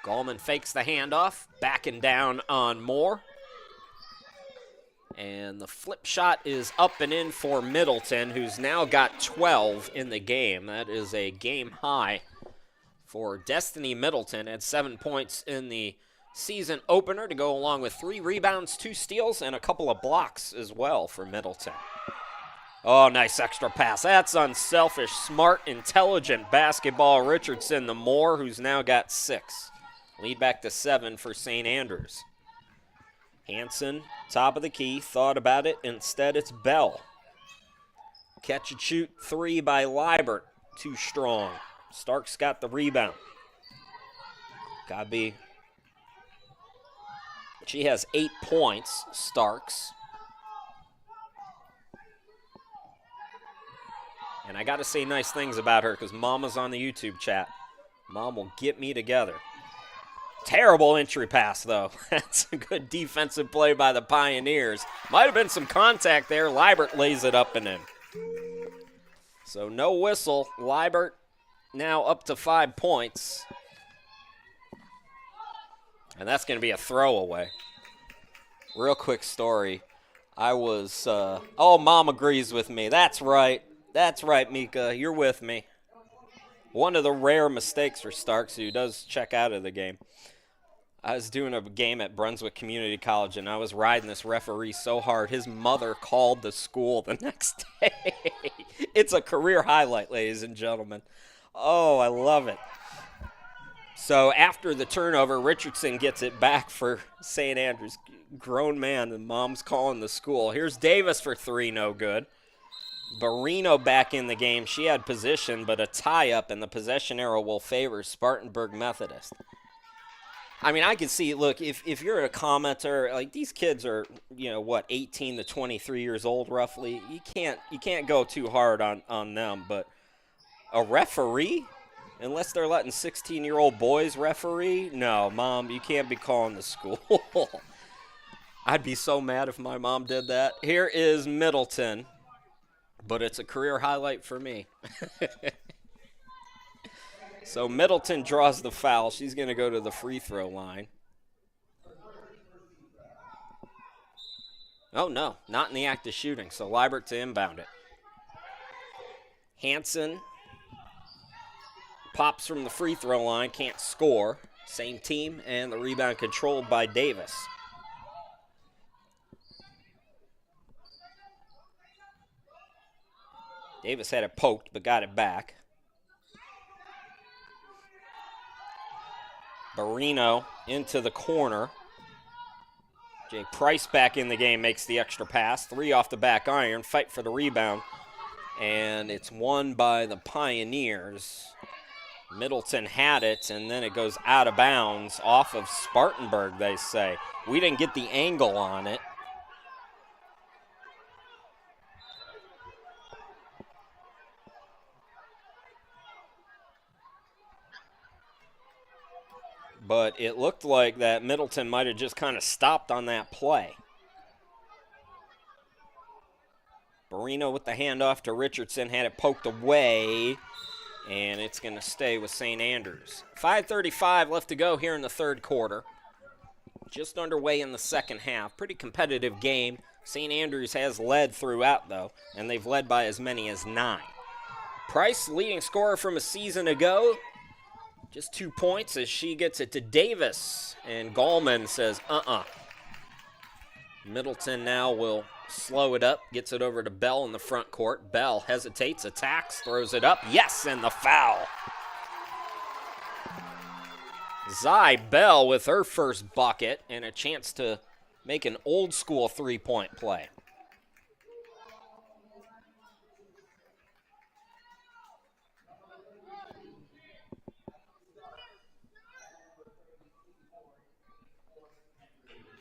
Gallman fakes the handoff, backing down on Moore. And the flip shot is up and in for Middleton, who's now got 12 in the game. That is a game high for Destiny Middleton. Had 7 points in the season opener to go along with 3 rebounds, 2 steals, and a couple of blocks as well for Middleton. Oh, nice extra pass. That's unselfish, smart, intelligent basketball. Richardson to Moore, who's now got 6. Lead back to 7 for St. Andrews. Hanson, top of the key, thought about it. Instead, it's Bell. Catch and shoot 3 by Liebert. Too strong. Starks got the rebound. Gotta be. She has 8 points, Starks. And I gotta say nice things about her because Mama's on the YouTube chat. Mom will get me together. Terrible entry pass, though. That's a good defensive play by the Pioneers. Might have been some contact there. Liebert lays it up and in. So no whistle. Liebert now up to 5 points. And that's going to be a throwaway. Real quick story. I was, oh, Mom agrees with me. That's right. That's right, Mika. You're with me. One of the rare mistakes for Starks, who does check out of the game. I was doing a game at Brunswick Community College, and I was riding this referee so hard, his mother called the school the next day. It's a career highlight, ladies and gentlemen. Oh, I love it. So after the turnover, Richardson gets it back for St. Andrews. Grown man, and Mom's calling the school. Here's Davis for 3, no good. Barino back in the game. She had position, but a tie-up, and the possession arrow will favor Spartanburg Methodist. I mean, I can see, look, if you're a commenter, like these kids are, 18 to 23 years old roughly. You can't go too hard on them, but a referee, unless they're letting 16-year-old boys referee, no, Mom, you can't be calling the school. I'd be so mad if my mom did that. Here is Middleton, but it's a career highlight for me. So Middleton draws the foul. She's going to go to the free throw line. Oh, no, not in the act of shooting. So Liebert to inbound it. Hanson pops from the free throw line, can't score. Same team, and the rebound controlled by Davis. Davis had it poked, but got it back. Barino into the corner. Jay Price back in the game, makes the extra pass. 3 off the back iron, fight for the rebound. And it's won by the Pioneers. Middleton had it, and then it goes out of bounds off of Spartanburg, they say. We didn't get the angle on it. But it looked like that Middleton might have just kind of stopped on that play. Barino with the handoff to Richardson, had it poked away, and it's going to stay with St. Andrews. 5:35 left to go here in the third quarter. Just underway in the second half. Pretty competitive game. St. Andrews has led throughout, though, and they've led by as many as 9. Price, leading scorer from a season ago. Just 2 points as she gets it to Davis. And Gallman says, Middleton now will slow it up. Gets it over to Bell in the front court. Bell hesitates, attacks, throws it up. Yes, and the foul. Zy Bell with her first bucket and a chance to make an old school 3-point play.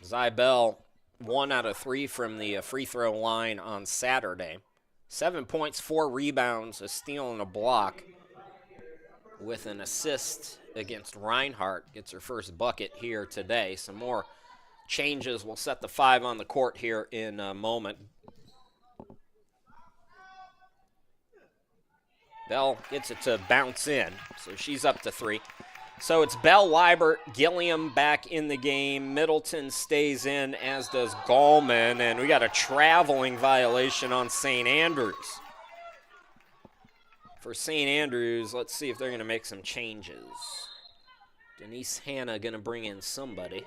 Zybell, 1 out of 3 from the free throw line on Saturday. 7 points, 4 rebounds, a steal, and a block with an assist against Reinhardt. Gets her first bucket here today. Some more changes will set the 5 on the court here in a moment. Bell gets it to bounce in, so she's up to 3. So it's Bell, Liebert, Gilliam back in the game. Middleton stays in, as does Gallman, and we got a traveling violation on St. Andrews. For St. Andrews, let's see if they're going to make some changes. Denise Hanna going to bring in somebody.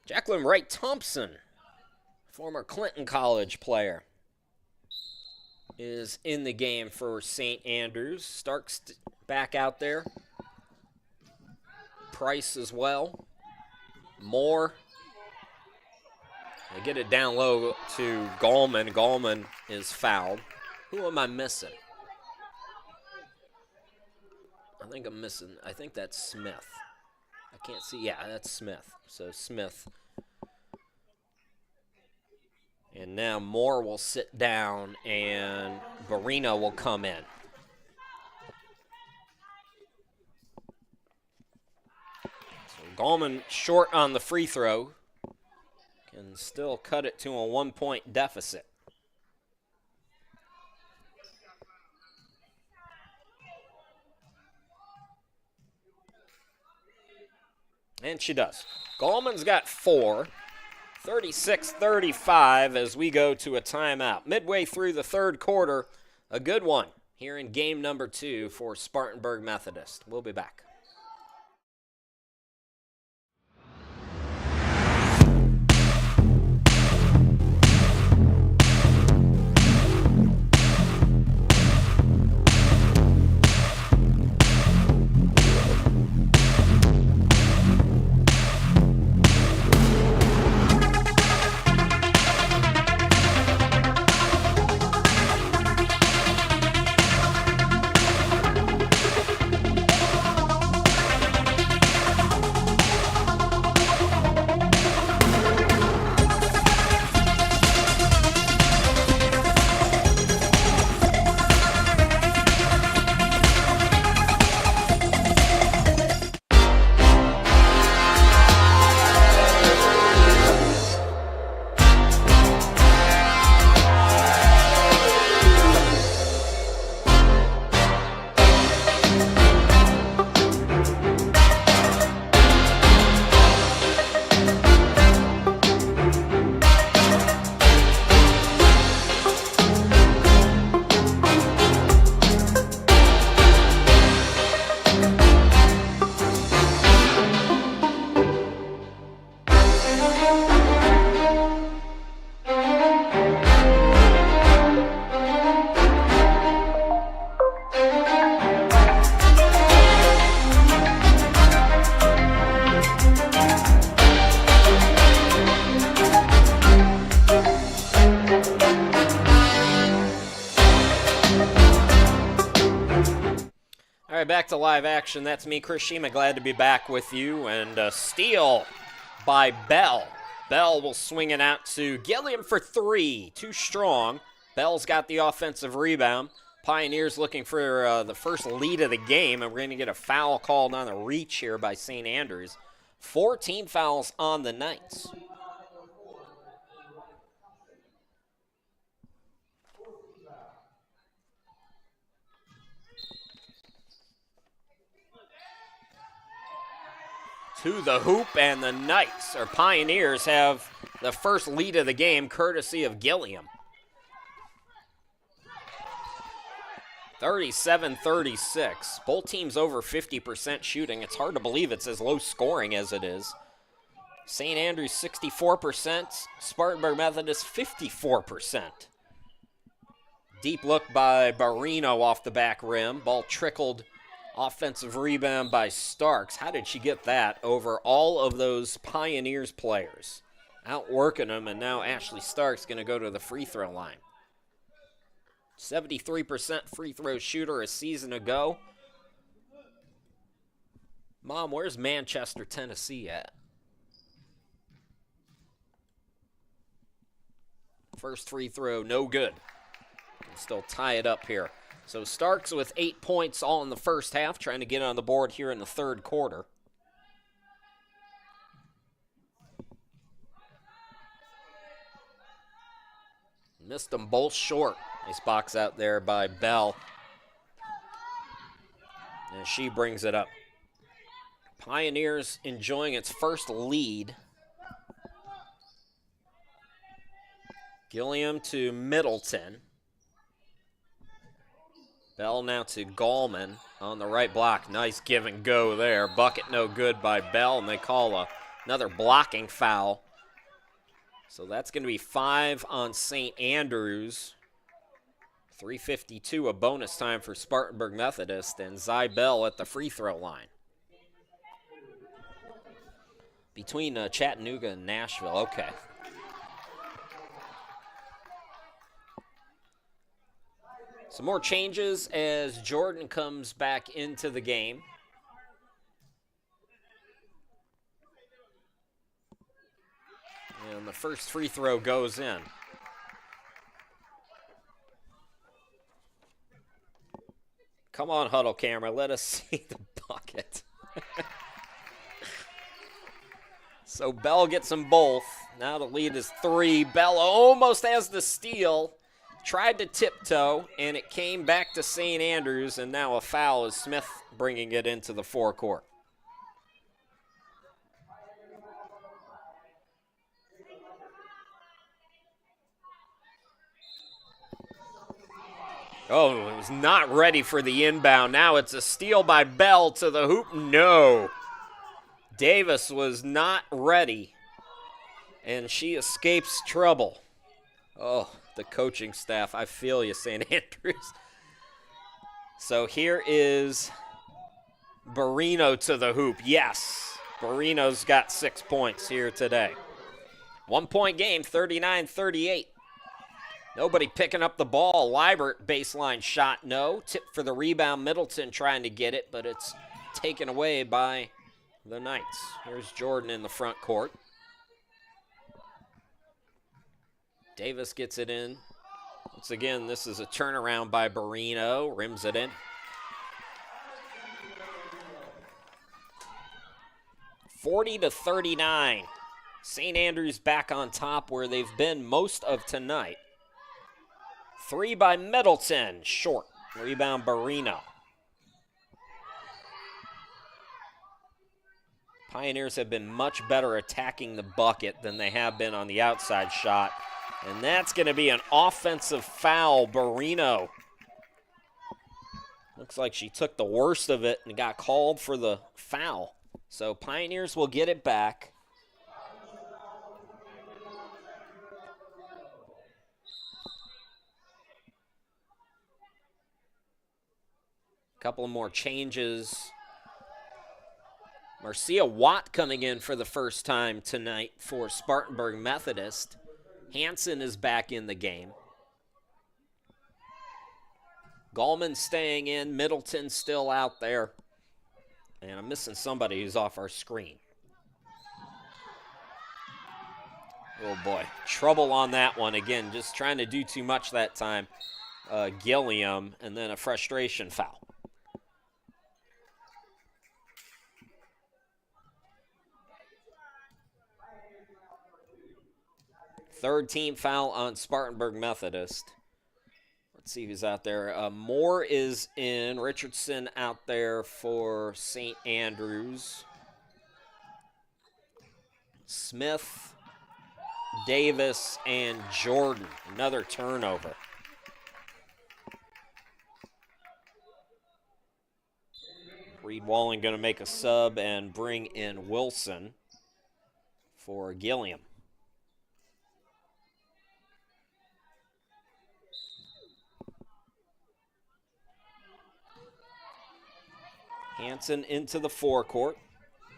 Jacqueline Wright-Thompson, former Clinton College player, is in the game for St. Andrews. Stark's back out there. Price as well. Moore. They get it down low to Gallman. Gallman is fouled. Who am I missing? I think that's Smith. I can't see. Yeah, that's Smith. So Smith. And now Moore will sit down, and Barino will come in. So Gallman short on the free throw. Can still cut it to a 1-point deficit. And she does. Gallman's got 4. 36-35 as we go to a timeout. Midway through the third quarter, a good one here in game number 2 for Spartanburg Methodist. We'll be back. Back to live action. That's me, Chris Shima. Glad to be back with you. And a steal by Bell. Bell will swing it out to Gilliam for 3. Too strong. Bell's got the offensive rebound. Pioneers looking for the first lead of the game. And we're going to get a foul called on the reach here by St. Andrews. 4 team fouls on the Knights. To the hoop, and the Knights, or Pioneers, have the first lead of the game, courtesy of Gilliam. 37-36. Both teams over 50% shooting. It's hard to believe it's as low scoring as it is. St. Andrews 64%, Spartanburg Methodist 54%. Deep look by Barino off the back rim. Ball trickled. Offensive rebound by Starks. How did she get that over all of those Pioneers players? Outworking them, and now Ashley Starks going to go to the free throw line. 73% free throw shooter a season ago. Mom, where's Manchester, Tennessee at? First free throw, no good. Can still tie it up here. So Starks with 8 points all in the first half, trying to get on the board here in the third quarter. Missed them both short. Nice box out there by Bell. And she brings it up. Pioneers enjoying its first lead. Gilliam to Middleton. Bell now to Gallman on the right block. Nice give and go there. Bucket no good by Bell, and they call another blocking foul. So that's going to be 5 on St. Andrews. 3:52, a bonus time for Spartanburg Methodist, and Zy Bell at the free throw line. Between Chattanooga and Nashville, okay. Some more changes as Jordan comes back into the game. And the first free throw goes in. Come on, huddle camera, let us see the bucket. So Bell gets them both. Now the lead is 3. Bell almost has the steal. Tried to tiptoe, and it came back to St. Andrews, and now a foul as Smith bringing it into the forecourt. Oh, it was not ready for the inbound. Now it's a steal by Bell to the hoop. No. Davis was not ready, and she escapes trouble. Oh, the coaching staff, I feel you, St. Andrews. So here is Barino to the hoop. Yes, Barino's got 6 points here today. 1 point game, 39-38. Nobody picking up the ball. Liebert, baseline shot, no. Tip for the rebound. Middleton trying to get it, but it's taken away by the Knights. Here's Jordan in the front court. Davis gets it in. Once again, this is a turnaround by Barino. Rims it in. 40-39. St. Andrews back on top where they've been most of tonight. 3 by Middleton. Short. Rebound Barino. Pioneers have been much better attacking the bucket than they have been on the outside shot. And that's going to be an offensive foul. Barino. Looks like she took the worst of it and got called for the foul. So Pioneers will get it back. Couple more changes. Marcia Watt coming in for the first time tonight for Spartanburg Methodist. Hansen is back in the game. Gallman staying in. Middleton still out there. And I'm missing somebody who's off our screen. Oh boy, trouble on that one. Again, just trying to do too much that time. Gilliam, and then a frustration foul. Third team foul on Spartanburg Methodist. Let's see who's out there. Moore is in. Richardson out there for St. Andrews. Smith, Davis, and Jordan. Another turnover. Reed Walling going to make a sub and bring in Wilson for Gilliam. Hansen into the forecourt.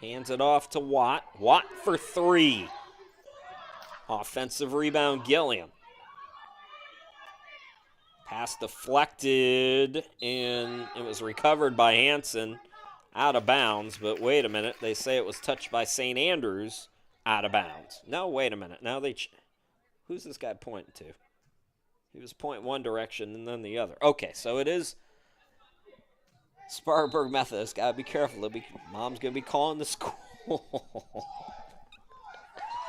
Hands it off to Watt. Watt for 3. Offensive rebound, Gilliam. Pass deflected, and it was recovered by Hansen. out of bounds, but wait a minute. They say it was touched by St. Andrews out of bounds. No, wait a minute. Now who's this guy pointing to? He was pointing one direction and then the other. Okay, so it is Spartanburg Methodist. Got to be careful. Mom's going to be calling the school.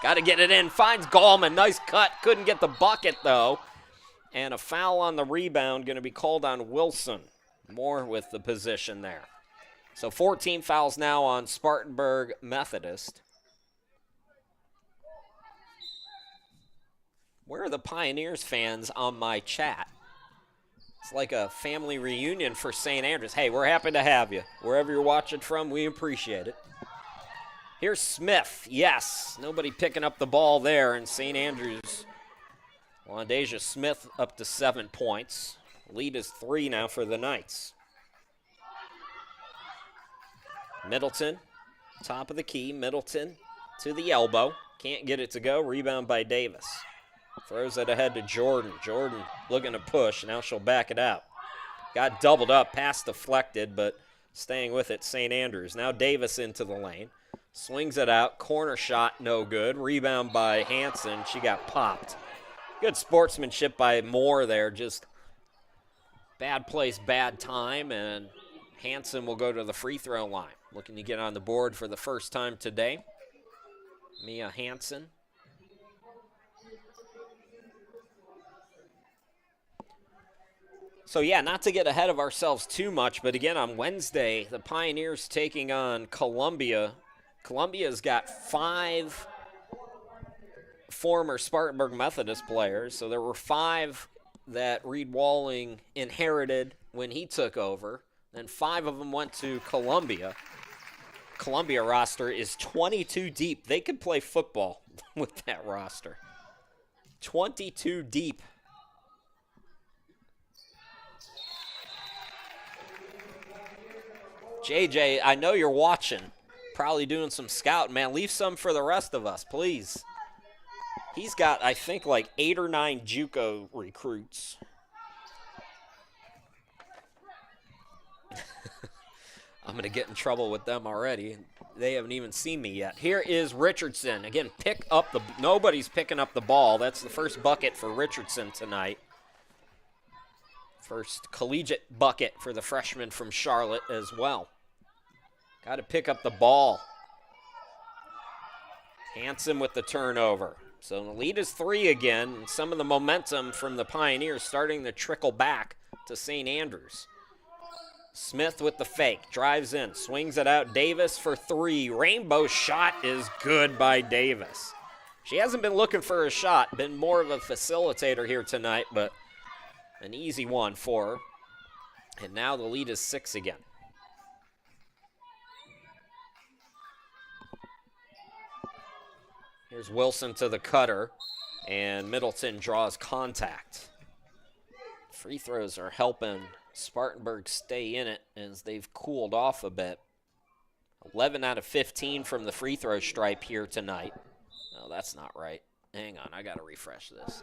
Got to get it in. Finds Gallman. Nice cut. Couldn't get the bucket, though. And a foul on the rebound going to be called on Wilson. Moore with the position there. So 14 fouls now on Spartanburg Methodist. Where are the Pioneers fans on my chat? It's like a family reunion for St. Andrews. Hey, we're happy to have you. Wherever you're watching from, we appreciate it. Here's Smith. Yes, nobody picking up the ball there, and St. Andrews. Wandasia Smith up to 7 points. Lead is 3 now for the Knights. Middleton, top of the key. Middleton to the elbow. Can't get it to go. Rebound by Davis. Throws it ahead to Jordan. Jordan looking to push. Now she'll back it out. Got doubled up. Pass deflected, but staying with it, St. Andrews. Now Davis into the lane. Swings it out. Corner shot, no good. Rebound by Hanson. She got popped. Good sportsmanship by Moore there. Just bad place, bad time, and Hanson will go to the free throw line. Looking to get on the board for the first time today. Mia Hanson. So, yeah, not to get ahead of ourselves too much, but again, on Wednesday, the Pioneers taking on Columbia. Columbia's got 5 former Spartanburg Methodist players, so there were 5 that Reed Walling inherited when he took over. Then 5 of them went to Columbia. Columbia roster is 22 deep. They could play football with that roster. 22 deep. JJ, I know you're watching. Probably doing some scouting, man. Leave some for the rest of us, please. He's got, I think, like 8 or 9 JUCO recruits. I'm going to get in trouble with them already. They haven't even seen me yet. Here is Richardson. Again, nobody's picking up the ball. That's the first bucket for Richardson tonight. First collegiate bucket for the freshman from Charlotte as well. Got to pick up the ball. Hanson with the turnover. So the lead is 3 again. And some of the momentum from the Pioneers starting to trickle back to St. Andrews. Smith with the fake. Drives in. Swings it out. Davis for 3. Rainbow shot is good by Davis. She hasn't been looking for a shot. Been more of a facilitator here tonight, but an easy one for her. And now the lead is 6 again. Here's Wilson to the cutter, and Middleton draws contact. Free throws are helping Spartanburg stay in it as they've cooled off a bit. 11 out of 15 from the free throw stripe here tonight. No, that's not right. Hang on, I got to refresh this.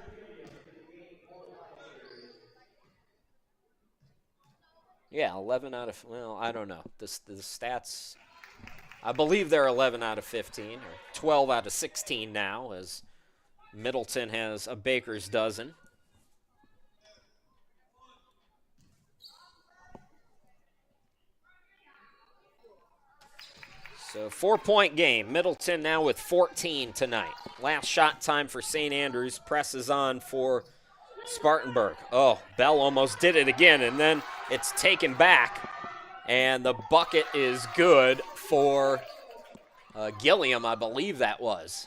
Yeah, 11 out of, well, I don't know. The stats, I believe they're 11 out of 15, or 12 out of 16 now, as Middleton has a baker's dozen. So 4-point game. Middleton now with 14 tonight. Last shot time for St. Andrews. Presses on for Spartanburg. Oh, Bell almost did it again, and then it's taken back. And the bucket is good for Gilliam, I believe that was.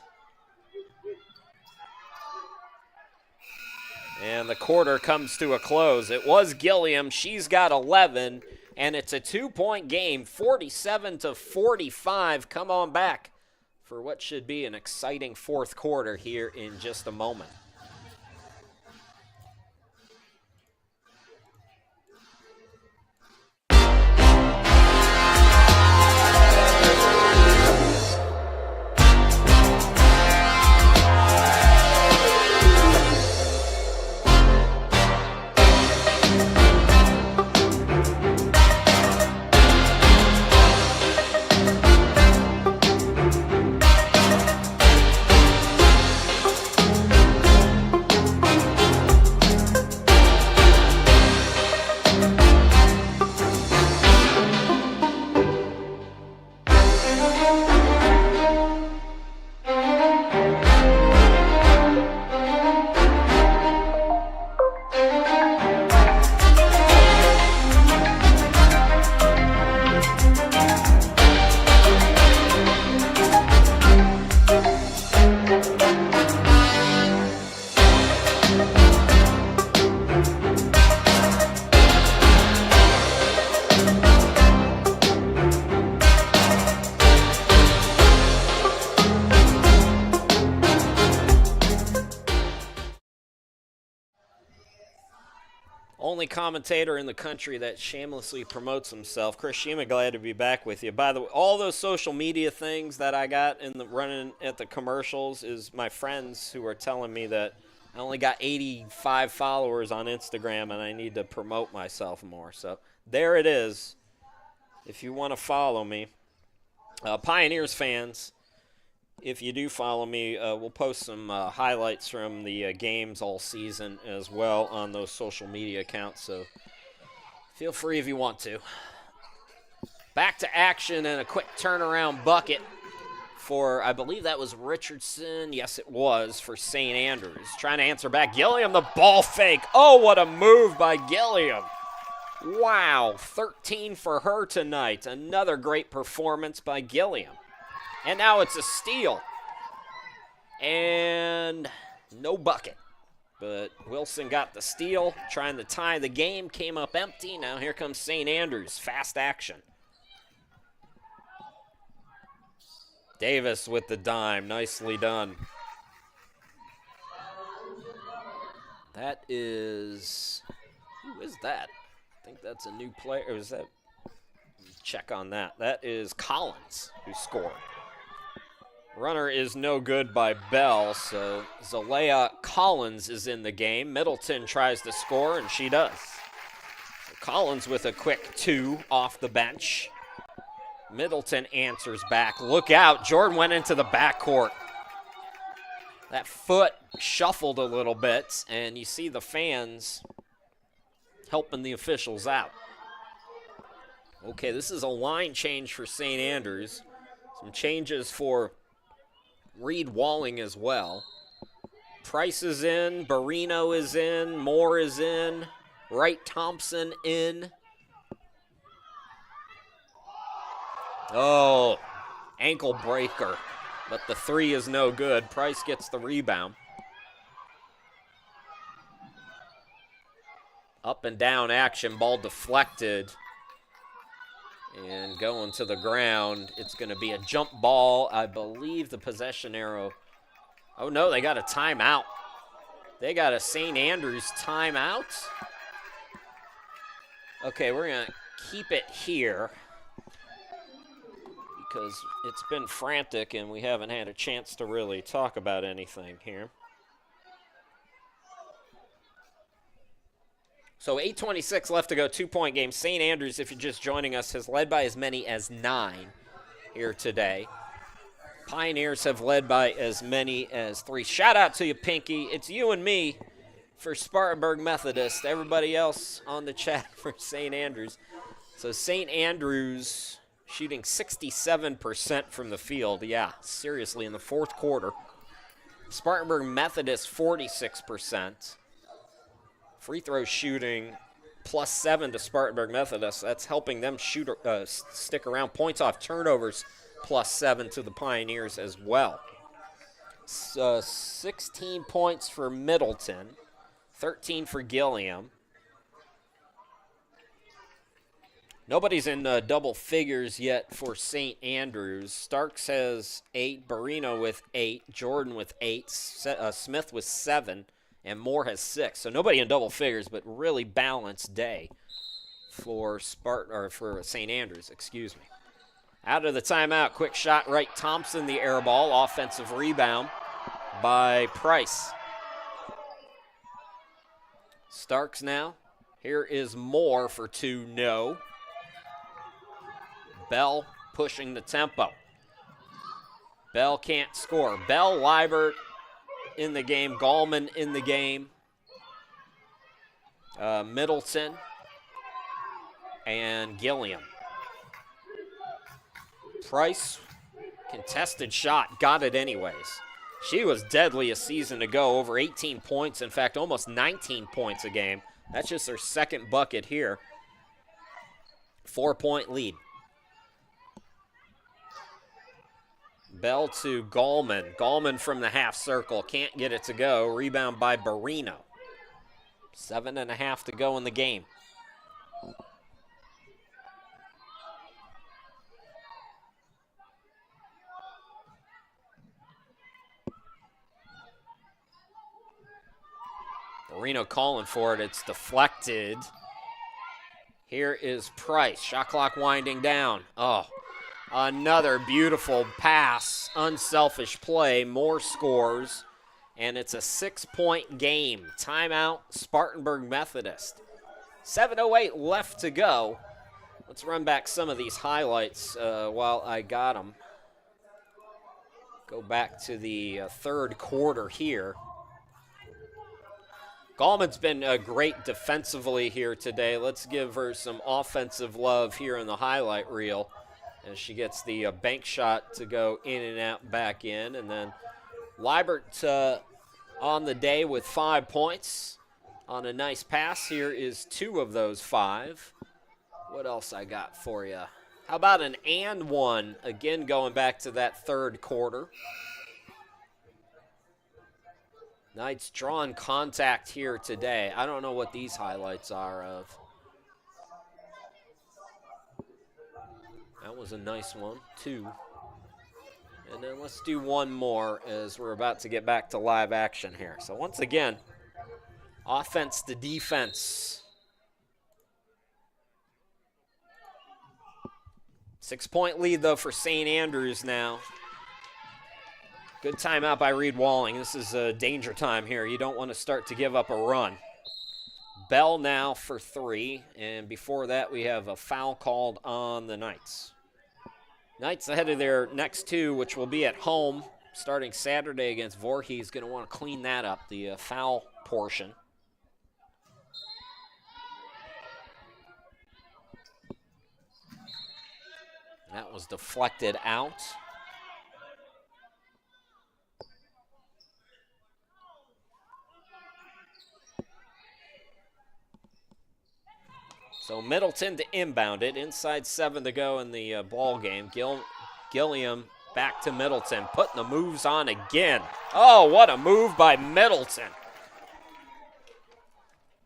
And the quarter comes to a close. It was Gilliam. She's got 11, and it's a 2-point game, 47-45. Come on back for what should be an exciting fourth quarter here in just a moment. only commentator in the country that shamelessly promotes himself. Chris Shima, glad to be back with you. By the way, all those social media things that I got in the running at the commercials is my friends who are telling me that I only got 85 followers on Instagram and I need to promote myself more. So there it is. If you want to follow me, Pioneers fans, if you do follow me, we'll post some highlights from the games all season as well on those social media accounts, so feel free if you want to. Back to action and a quick turnaround bucket for, I believe that was Richardson. Yes, it was, for St. Andrews. Trying to answer back. Gilliam, the ball fake. Oh, what a move by Gilliam. Wow, 13 for her tonight. Another great performance by Gilliam. And now it's a steal. And no bucket. But Wilson got the steal, trying to tie the game, came up empty. Now here comes St. Andrews, fast action. Davis with the dime, nicely done. That is, who is that? I think that's a new player. Or is that, check on that. That is Collins who scored. Runner is no good by Bell, so Zalea Collins is in the game. Middleton tries to score, and she does. So Collins with a quick 2 off the bench. Middleton answers back. Look out, Jordan went into the backcourt. That foot shuffled a little bit, and you see the fans helping the officials out. Okay, this is a line change for St. Andrews. Some changes for Reed Walling as well. Price is in, Barino is in, Moore is in, Wright Thompson in. Oh, ankle breaker, but the 3 is no good. Price gets the rebound. Up and down action, ball deflected. And going to the ground, it's going to be a jump ball. I believe the possession arrow. Oh, no, they got a timeout. They got a St. Andrews timeout. Okay, we're going to keep it here because it's been frantic and we haven't had a chance to really talk about anything here. So 8:26 left to go, 2-point game. St. Andrews, if you're just joining us, has led by as many as 9 here today. Pioneers have led by as many as 3. Shout out to you, Pinky. It's you and me for Spartanburg Methodist. Everybody else on the chat for St. Andrews. So St. Andrews shooting 67% from the field. Yeah, seriously, in the fourth quarter. Spartanburg Methodist, 46%. Free throw shooting +7 to Spartanburg Methodist. That's helping them stick around. Points off turnovers +7 to the Pioneers as well. 16 points for Middleton, 13 for Gilliam. Nobody's in double figures yet for St. Andrews. Starks has 8, Barino with 8, Jordan with 8, Smith with 7. And Moore has 6. So nobody in double figures, but really balanced day for St. Andrews, excuse me. Out of the timeout, quick shot, Wright Thompson, the air ball, offensive rebound by Price. Starks now. Here is Moore for 2, no. Bell pushing the tempo. Bell can't score. Bell, Liebert in the game, Gallman in the game, Middleton, and Gilliam. Price, contested shot, got it anyways. She was deadly a season ago, over 18 points, in fact, almost 19 points a game. That's just her second bucket here. 4-point lead. Bell to Gallman. Gallman from the half circle. Can't get it to go. Rebound by Barino. 7.5 to go in the game. Marino calling for it. It's deflected. Here is Price. Shot clock winding down. Oh, another beautiful pass. Unselfish play. More scores. And it's a 6-point game. Timeout, Spartanburg Methodist. 7:08 left to go. Let's run back some of these highlights while I got them. Go back to the third quarter here. Gallman's been great defensively here today. Let's give her some offensive love here in the highlight reel as she gets the bank shot to go in and out, back in. And then Liebert on the day with 5 points on a nice pass. Here is 2 of those 5. What else I got for you? How about an and one? Again, going back to that third quarter. Knights drawing contact here today. I don't know what these highlights are of. That was a nice one, 2. And then let's do one more as we're about to get back to live action here. So once again, offense to defense. 6-point lead, though, for St. Andrews now. Good timeout by Reed Walling. This is a danger time here. You don't want to start to give up a run. Bell now for 3, and before that we have a foul called on the Knights. Knights ahead of their next 2, which will be at home starting Saturday against Voorhees. Going to want to clean that up, the foul portion. That was deflected out. So Middleton to inbound it. Inside 7 to go in the ball game. Gilliam back to Middleton, putting the moves on again. Oh, what a move by Middleton.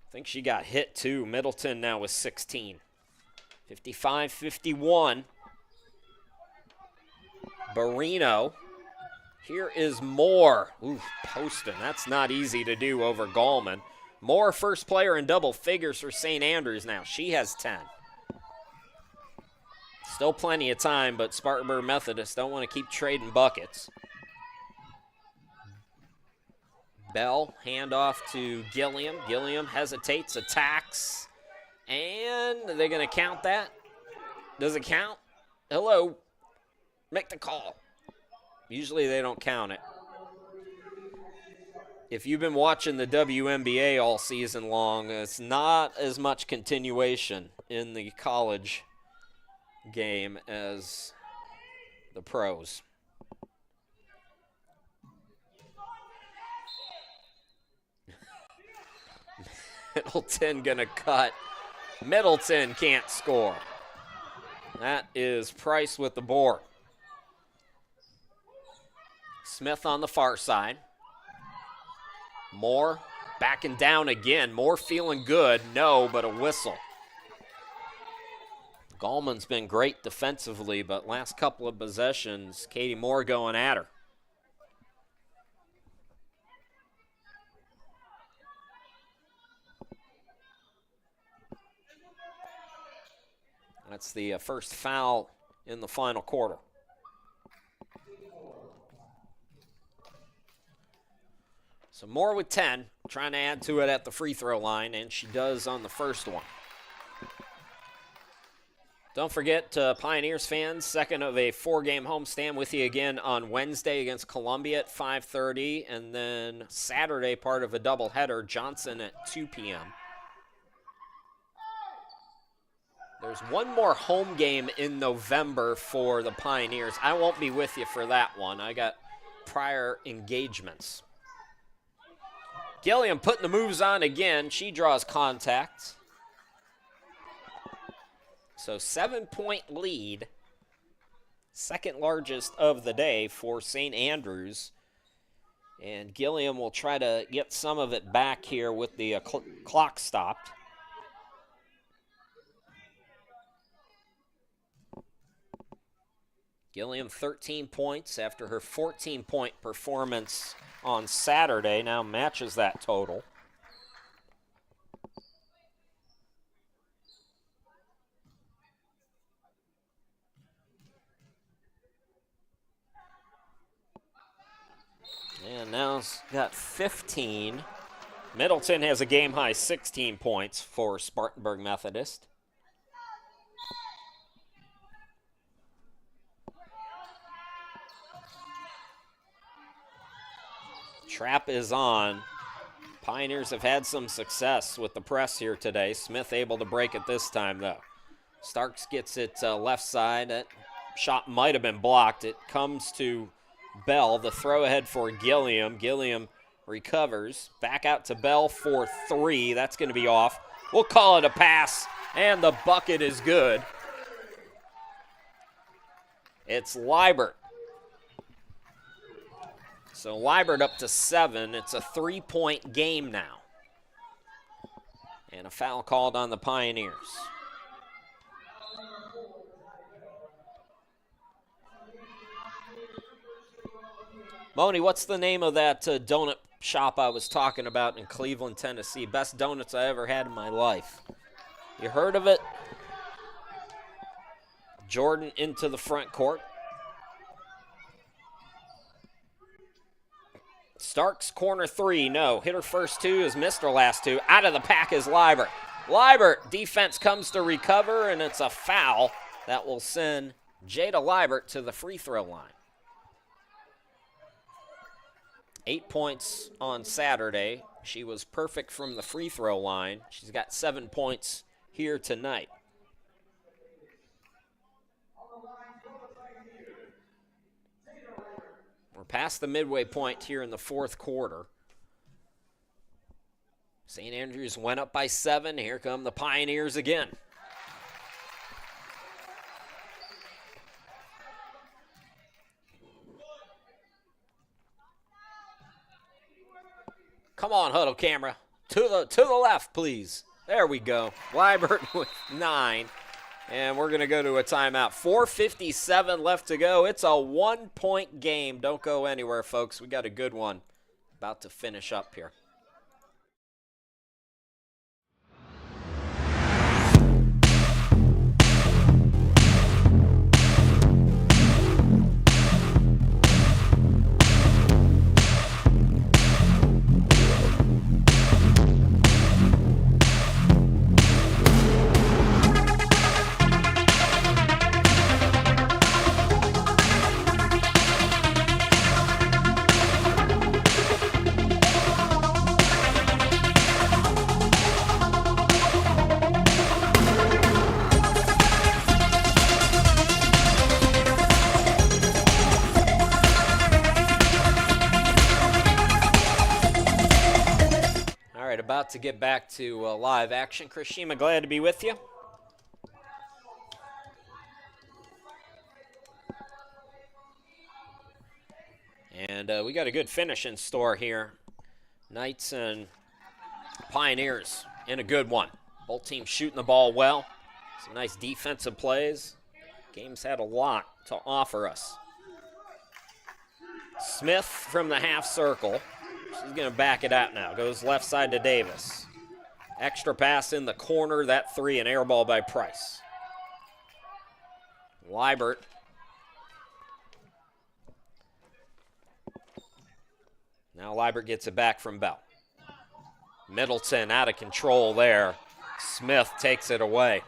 I think she got hit too. Middleton now with 16. 55-51. Barino. Here is Moore. Ooh, posting. That's not easy to do over Gallman. Moore, first player in double figures for St. Andrews now. She has 10. Still plenty of time, but Spartanburg Methodist don't want to keep trading buckets. Bell, handoff to Gilliam. Gilliam hesitates, attacks, and they're going to count that. Does it count? Hello. Make the call. Usually they don't count it. If you've been watching the WNBA all season long, it's not as much continuation in the college game as the pros. Middleton gonna cut. Middleton can't score. That is Price with the board. Smith on the far side. Moore backing down again. Moore feeling good. No, but a whistle. Gallman's been great defensively, but last couple of possessions, Katie Moore going at her. That's the first foul in the final quarter. So Moore with 10, trying to add to it at the free throw line, and she does on the first one. Don't forget, Pioneers fans, second of a 4-game homestand with you again on Wednesday against Columbia at 5:30, and then Saturday, part of a doubleheader, Johnson at 2 p.m. There's one more home game in November for the Pioneers. I won't be with you for that one. I got prior engagements. Gilliam putting the moves on again. She draws contact. So 7-point lead. Second largest of the day for St. Andrews. And Gilliam will try to get some of it back here with the clock stopped. Gilliam 13 points after her 14-point performance on Saturday. Now matches that total. And now it's got 15. Middleton has a game-high 16 points for Spartanburg Methodist. Trap is on. Pioneers have had some success with the press here today. Smith able to break it this time, though. Starks gets it left side. That shot might have been blocked. It comes to Bell. The throw ahead for Gilliam. Gilliam recovers. Back out to Bell for 3. That's going to be off. We'll call it a pass, and the bucket is good. It's Liebert. So Liebert up to 7. It's a 3-point game now. And a foul called on the Pioneers. Moni, what's the name of that donut shop I was talking about in Cleveland, Tennessee? Best donuts I ever had in my life. You heard of it? Jordan into the front court. Starks corner 3, no. Hit her first 2, has missed her last 2. Out of the pack is Liebert. Liebert, defense comes to recover, and it's a foul that will send Jada Liebert to the free throw line. 8 points on Saturday. She was perfect from the free throw line. She's got 7 points here tonight. We're past the midway point here in the fourth quarter. St. Andrews went up by 7. Here come the Pioneers again. Come on, huddle camera. To the left, please. There we go. Liebert with 9. And we're going to go to a timeout. 4:57 left to go. It's a 1-point game. Don't go anywhere, folks. We got a good one about to finish up here. About to get back to live action. Chris Shima, glad to be with you. And we got a good finish in store here. Knights and Pioneers in a good one. Both teams shooting the ball well. Some nice defensive plays. Game's had a lot to offer us. Smith from the half circle. She's going to back it out now. Goes left side to Davis. Extra pass in the corner. That 3, an air ball by Price. Liebert. Now Liebert gets it back from Bell. Middleton out of control there. Smith takes it away.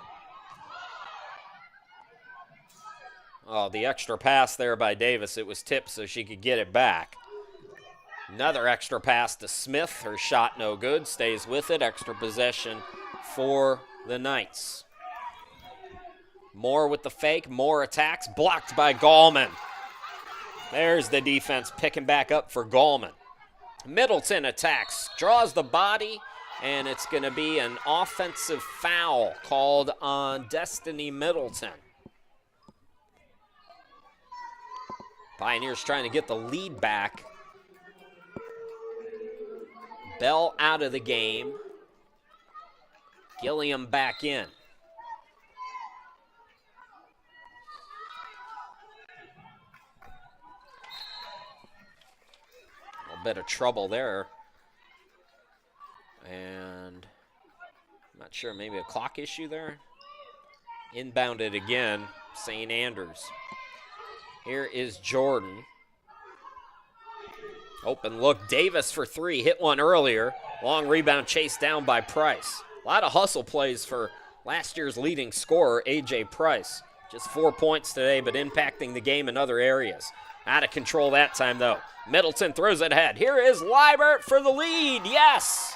Oh, the extra pass there by Davis. It was tipped so she could get it back. Another extra pass to Smith. Her shot no good. Stays with it. Extra possession for the Knights. Moore with the fake. Moore attacks. Blocked by Gallman. There's the defense picking back up for Gallman. Middleton attacks. Draws the body. And it's going to be an offensive foul called on Destiny Middleton. Pioneers trying to get the lead back. Bell out of the game. Gilliam back in. A little bit of trouble there. And I'm not sure, maybe a clock issue there. Inbounded again, St. Andrews. Here is Jordan. Open look, Davis for three, hit one earlier. Long rebound chased down by Price. A lot of hustle plays for last year's leading scorer, A.J. Price. Just 4 points today, but impacting the game in other areas. Out of control that time, though. Middleton throws it ahead. Here is Liebert for the lead. Yes!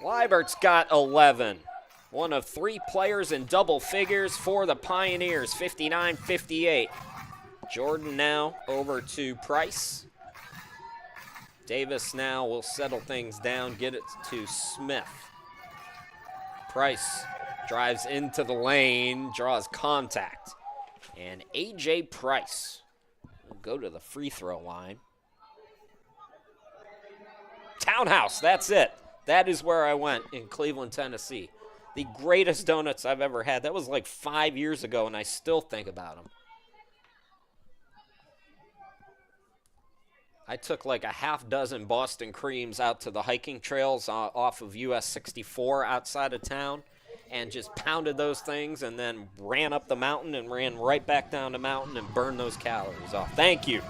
Liebert's got 11. One of three players in double figures for the Pioneers, 59-58. Jordan now over to Price. Davis now will settle things down, get it to Smith. Price drives into the lane, draws contact. And A.J. Price will go to the free throw line. Townhouse, that's it. That is where I went in Cleveland, Tennessee. The greatest donuts I've ever had. That was like 5 years ago, and I still think about them. I took like a half dozen Boston creams out to the hiking trails off of US 64 outside of town and just pounded those things and then ran up the mountain and ran right back down the mountain and burned those calories off. Thank you.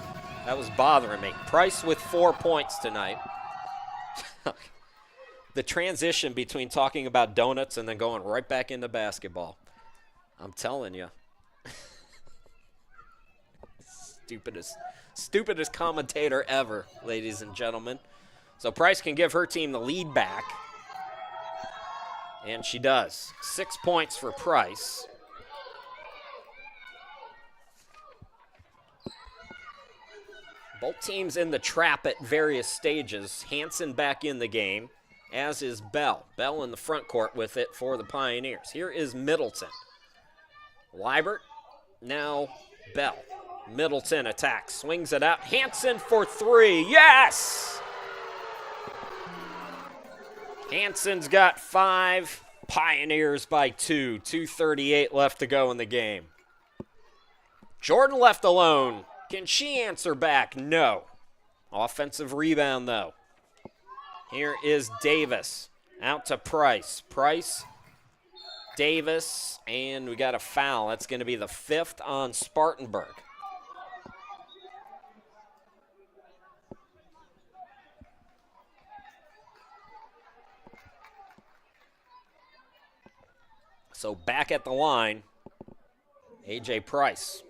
That was bothering me. Price with 4 points tonight. The transition between talking about donuts and then going right back into basketball. I'm telling you. Stupidest commentator ever, ladies and gentlemen. So Price can give her team the lead back. And she does. 6 points for Price. Both teams in the trap at various stages. Hansen back in the game, as is Bell. Bell in the front court with it for the Pioneers. Here is Middleton. Liebert, now Bell. Middleton attacks, swings it out. Hansen for three, yes! Hansen's got 5, Pioneers by 2. 2:38 left to go in the game. Jordan left alone. Can she answer back? No. Offensive rebound, though. Here is Davis. Out to Price. Price, Davis, and we got a foul. That's going to be the 5th on Spartanburg. So back at the line, A.J. Price.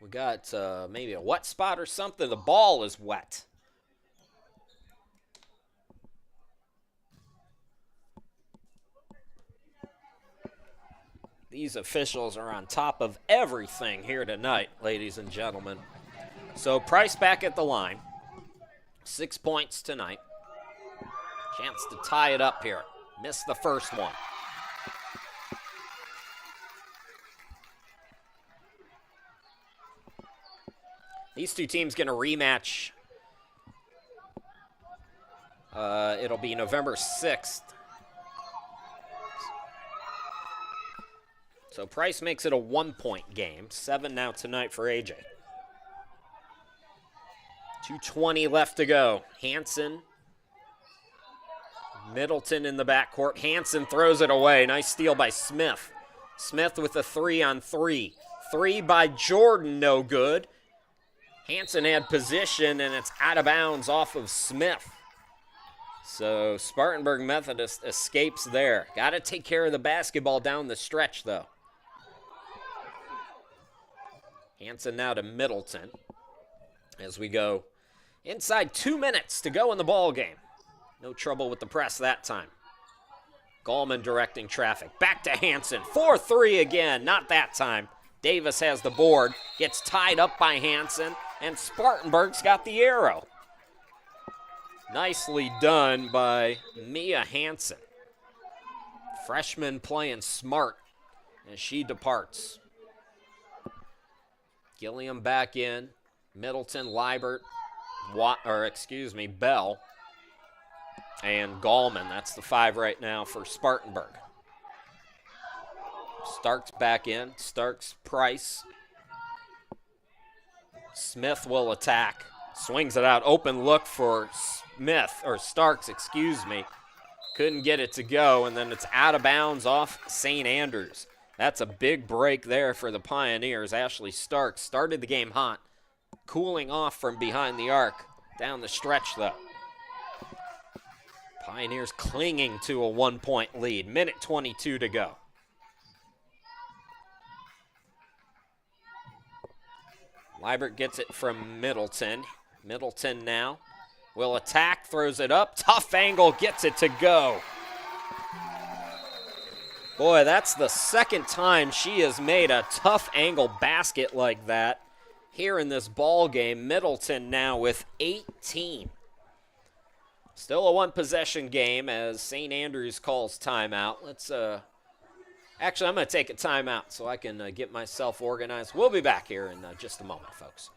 We got maybe a wet spot or something. The ball is wet. These officials are on top of everything here tonight, ladies and gentlemen. So Price back at the line. 6 points tonight. Chance to tie it up here. Missed the first one. These two teams going to rematch. It'll be November 6th. So Price makes it a 1-point game. 7 now tonight for AJ. 2:20 left to go. Hansen. Middleton in the backcourt. Hansen throws it away. Nice steal by Smith. Smith with a 3-on-3. 3 by Jordan, no good. Hansen had position, and it's out of bounds off of Smith. So Spartanburg Methodist escapes there. Got to take care of the basketball down the stretch, though. Hansen now to Middleton as we go inside 2 minutes to go in the ball game. No trouble with the press that time. Gallman directing traffic. Back to Hansen. 4-3 again. Not that time. Davis has the board. Gets tied up by Hansen. And Spartanburg's got the arrow. Nicely done by Mia Hansen. Freshman playing smart as she departs. Gilliam back in. Middleton, Liebert, Bell. And Gallman. That's the 5 right now for Spartanburg. Starks back in. Starks, Price. Smith will attack. Swings it out. Open look for Starks, excuse me, couldn't get it to go, and then it's out of bounds off St. Andrews. That's a big break there for the Pioneers. Ashley Starks started the game hot, cooling off from behind the arc. Down the stretch, though. Pioneers clinging to a 1-point lead. Minute 22 to go. Liebert gets it from Middleton. Middleton now will attack, throws it up. Tough angle, gets it to go. Boy, that's the second time she has made a tough angle basket like that here in this ball game. Middleton now with 18. Still a one-possession game as St. Andrews calls timeout. Actually, I'm going to take a timeout so I can get myself organized. We'll be back here in just a moment, folks.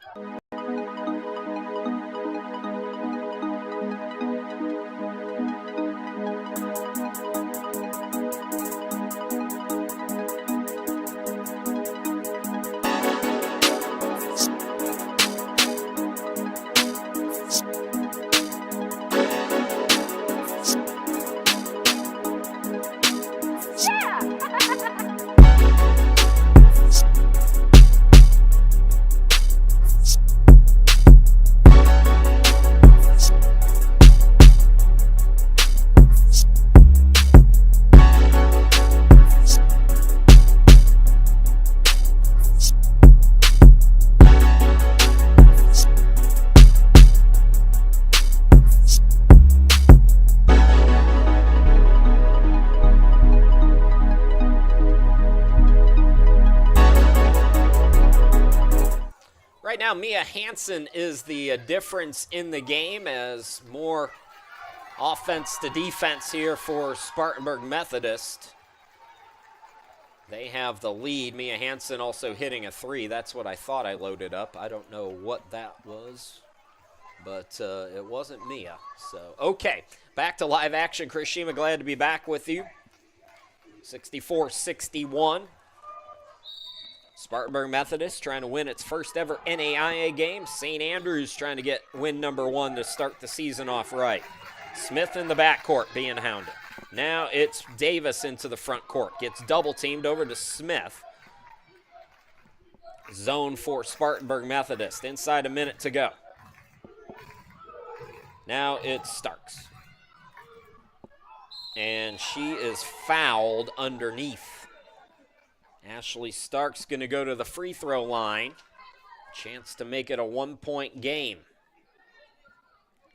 Right now, Mia Hansen is the difference in the game as more offense to defense here for Spartanburg Methodist. They have the lead. Mia Hansen also hitting a 3. That's what I thought I loaded up. I don't know what that was, but it wasn't Mia. So, okay, back to live action. Chris Shima, glad to be back with you. 64-61. Spartanburg Methodist trying to win its first ever NAIA game. St. Andrews trying to get win number 1 to start the season off right. Smith in the backcourt being hounded. Now it's Davis into the front court. Gets double teamed over to Smith. Zone for Spartanburg Methodist. Inside a minute to go. Now it's Starks. And she is fouled underneath. Ashley Starks going to go to the free throw line. Chance to make it a 1-point game.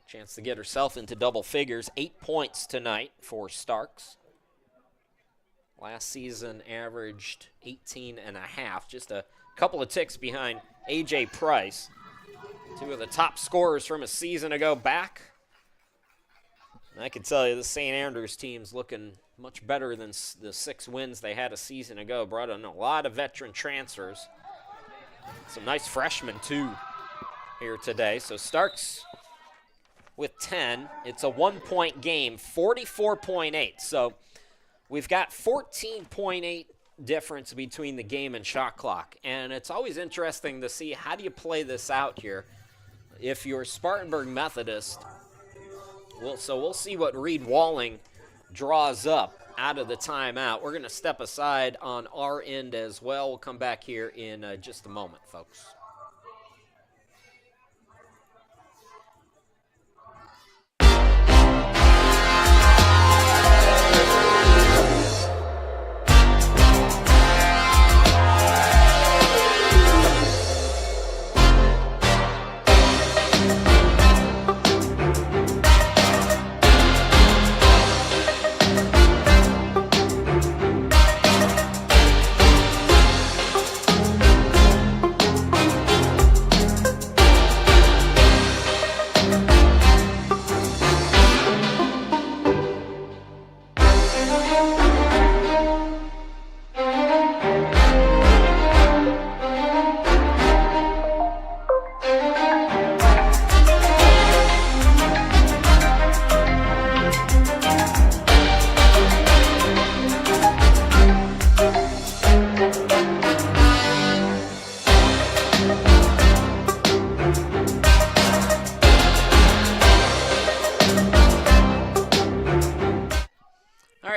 Chance to get herself into double figures. 8 points tonight for Starks. Last season averaged 18 and a half. Just a couple of ticks behind A.J. Price. 2 of the top scorers from a season ago back. And I can tell you the St. Andrews team's looking much better than the 6 wins they had a season ago. Brought in a lot of veteran transfers. Some nice freshmen, too, here today. So Starks with 10. It's a 1-point game, 44.8. So we've got 14.8 difference between the game and shot clock. And it's always interesting to see how do you play this out here. If you're Spartanburg Methodist, so we'll see what Reed Walling draws up out of the timeout. We're going to step aside on our end as well. We'll come back here in just a moment, folks.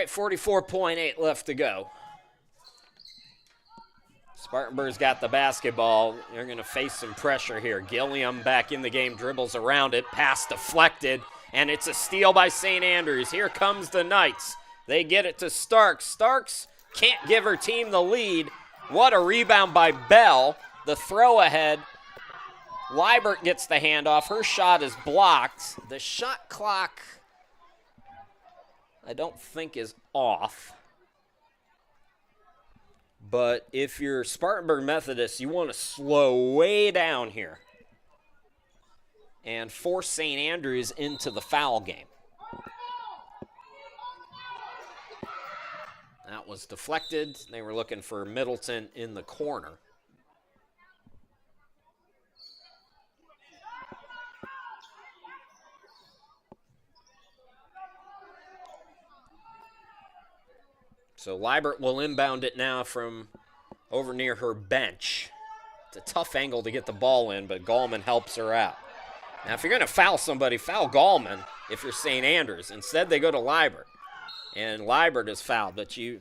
right, 44.8 left to go. Spartanburg's got the basketball. They're going to face some pressure here. Gilliam back in the game, dribbles around it, pass deflected, and it's a steal by St. Andrews. Here comes the Knights. They get it to Starks. Starks can't give her team the lead. What a rebound by Bell. The throw ahead. Liebert gets the handoff. Her shot is blocked. The shot clock, I don't think, is off. But if you're Spartanburg Methodist, you want to slow way down here and force St. Andrews into the foul game. That was deflected. They were looking for Middleton in the corner. So Liebert will inbound it now from over near her bench. It's a tough angle to get the ball in, but Gallman helps her out. Now, if you're going to foul somebody, foul Gallman if you're St. Andrews. Instead, they go to Liebert. And Liebert is fouled, but you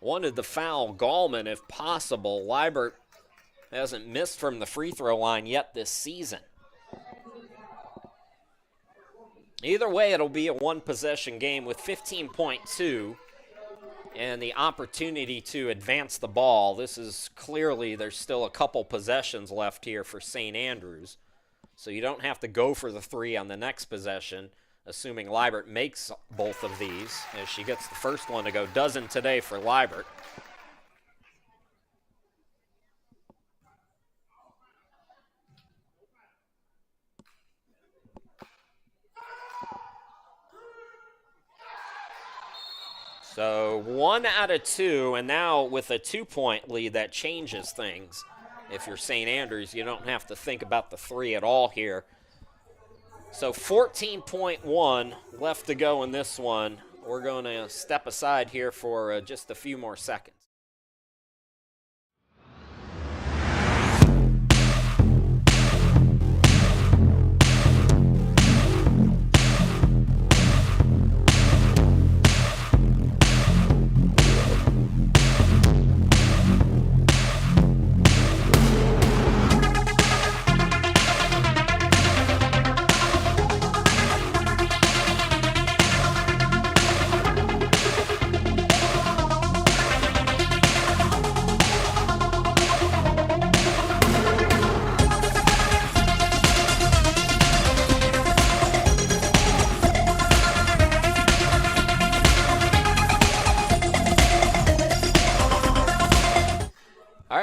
wanted to foul Gallman if possible. Liebert hasn't missed from the free throw line yet this season. Either way, it'll be a one-possession game with 15.2 and the opportunity to advance the ball. This is clearly, there's still a couple possessions left here for St. Andrews. So you don't have to go for the three on the next possession, assuming Liebert makes both of these, as she gets the first one to go. Dozen today for Liebert. So 1 out of 2, and now with a 2-point lead, that changes things. If you're St. Andrews, you don't have to think about the three at all here. So 14.1 left to go in this one. We're going to step aside here for just a few more seconds.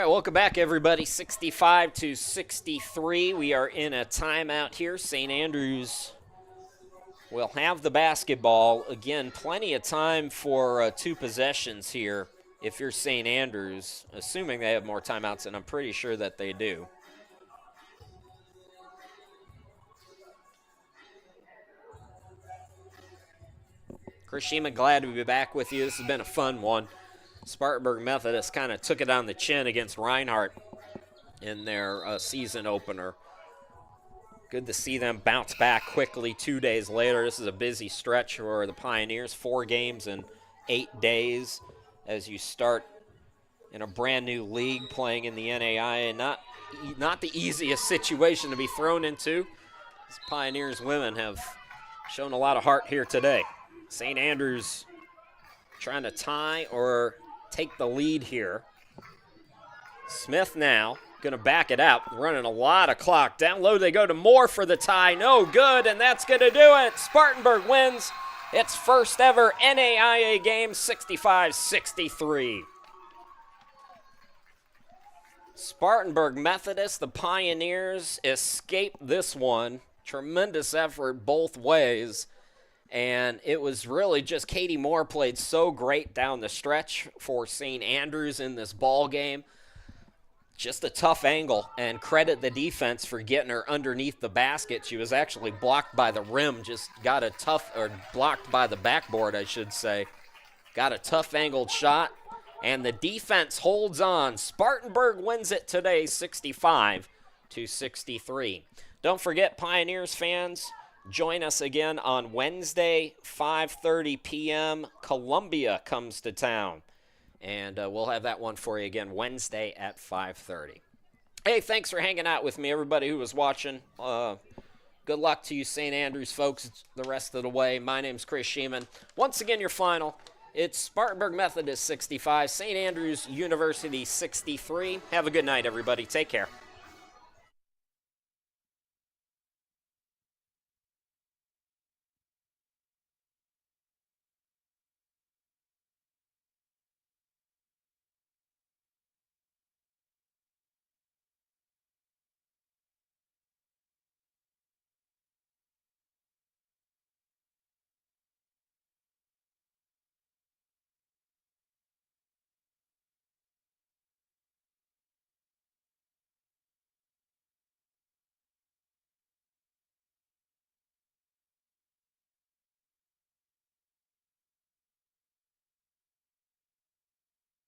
Welcome back, everybody. 65-63. We are in a timeout here. St. Andrews will have the basketball. Again, plenty of time for two possessions here if you're St. Andrews, assuming they have more timeouts, and I'm pretty sure that they do. Chris Sheeman, glad to be back with you. This has been a fun one. Spartanburg Methodist kind of took it on the chin against Reinhardt in their season opener. Good to see them bounce back quickly 2 days later. This is a busy stretch for the Pioneers. 4 games in 8 days as you start in a brand new league playing in the NAIA. And not the easiest situation to be thrown into. These Pioneers women have shown a lot of heart here today. St. Andrews trying to tie or take the lead here. Smith now going to back it out, running a lot of clock. Down low they go to Moore for the tie. No good, and that's going to do it. Spartanburg wins its first ever NAIA game, 65-63. Spartanburg Methodist, the Pioneers, escape this one. Tremendous effort both ways. And it was really just Katie Moore played so great down the stretch for St. Andrews in this ball game. Just a tough angle, and credit the defense for getting her underneath the basket. She was actually blocked by the rim, just got a tough, or blocked by the backboard, I should say. Got a tough angled shot, and the defense holds on. Spartanburg wins it today, 65-63. Don't forget, Pioneers fans, Join us again on Wednesday, 5:30 p.m. Columbia comes to town. And we'll have that one for you again Wednesday at 5:30. Hey, thanks for hanging out with me, everybody who was watching. Good luck to you, St. Andrews folks, the rest of the way. My name's Chris Sheeman. Once again, your final. It's Spartanburg Methodist 65, St. Andrews University 63. Have a good night, everybody. Take care.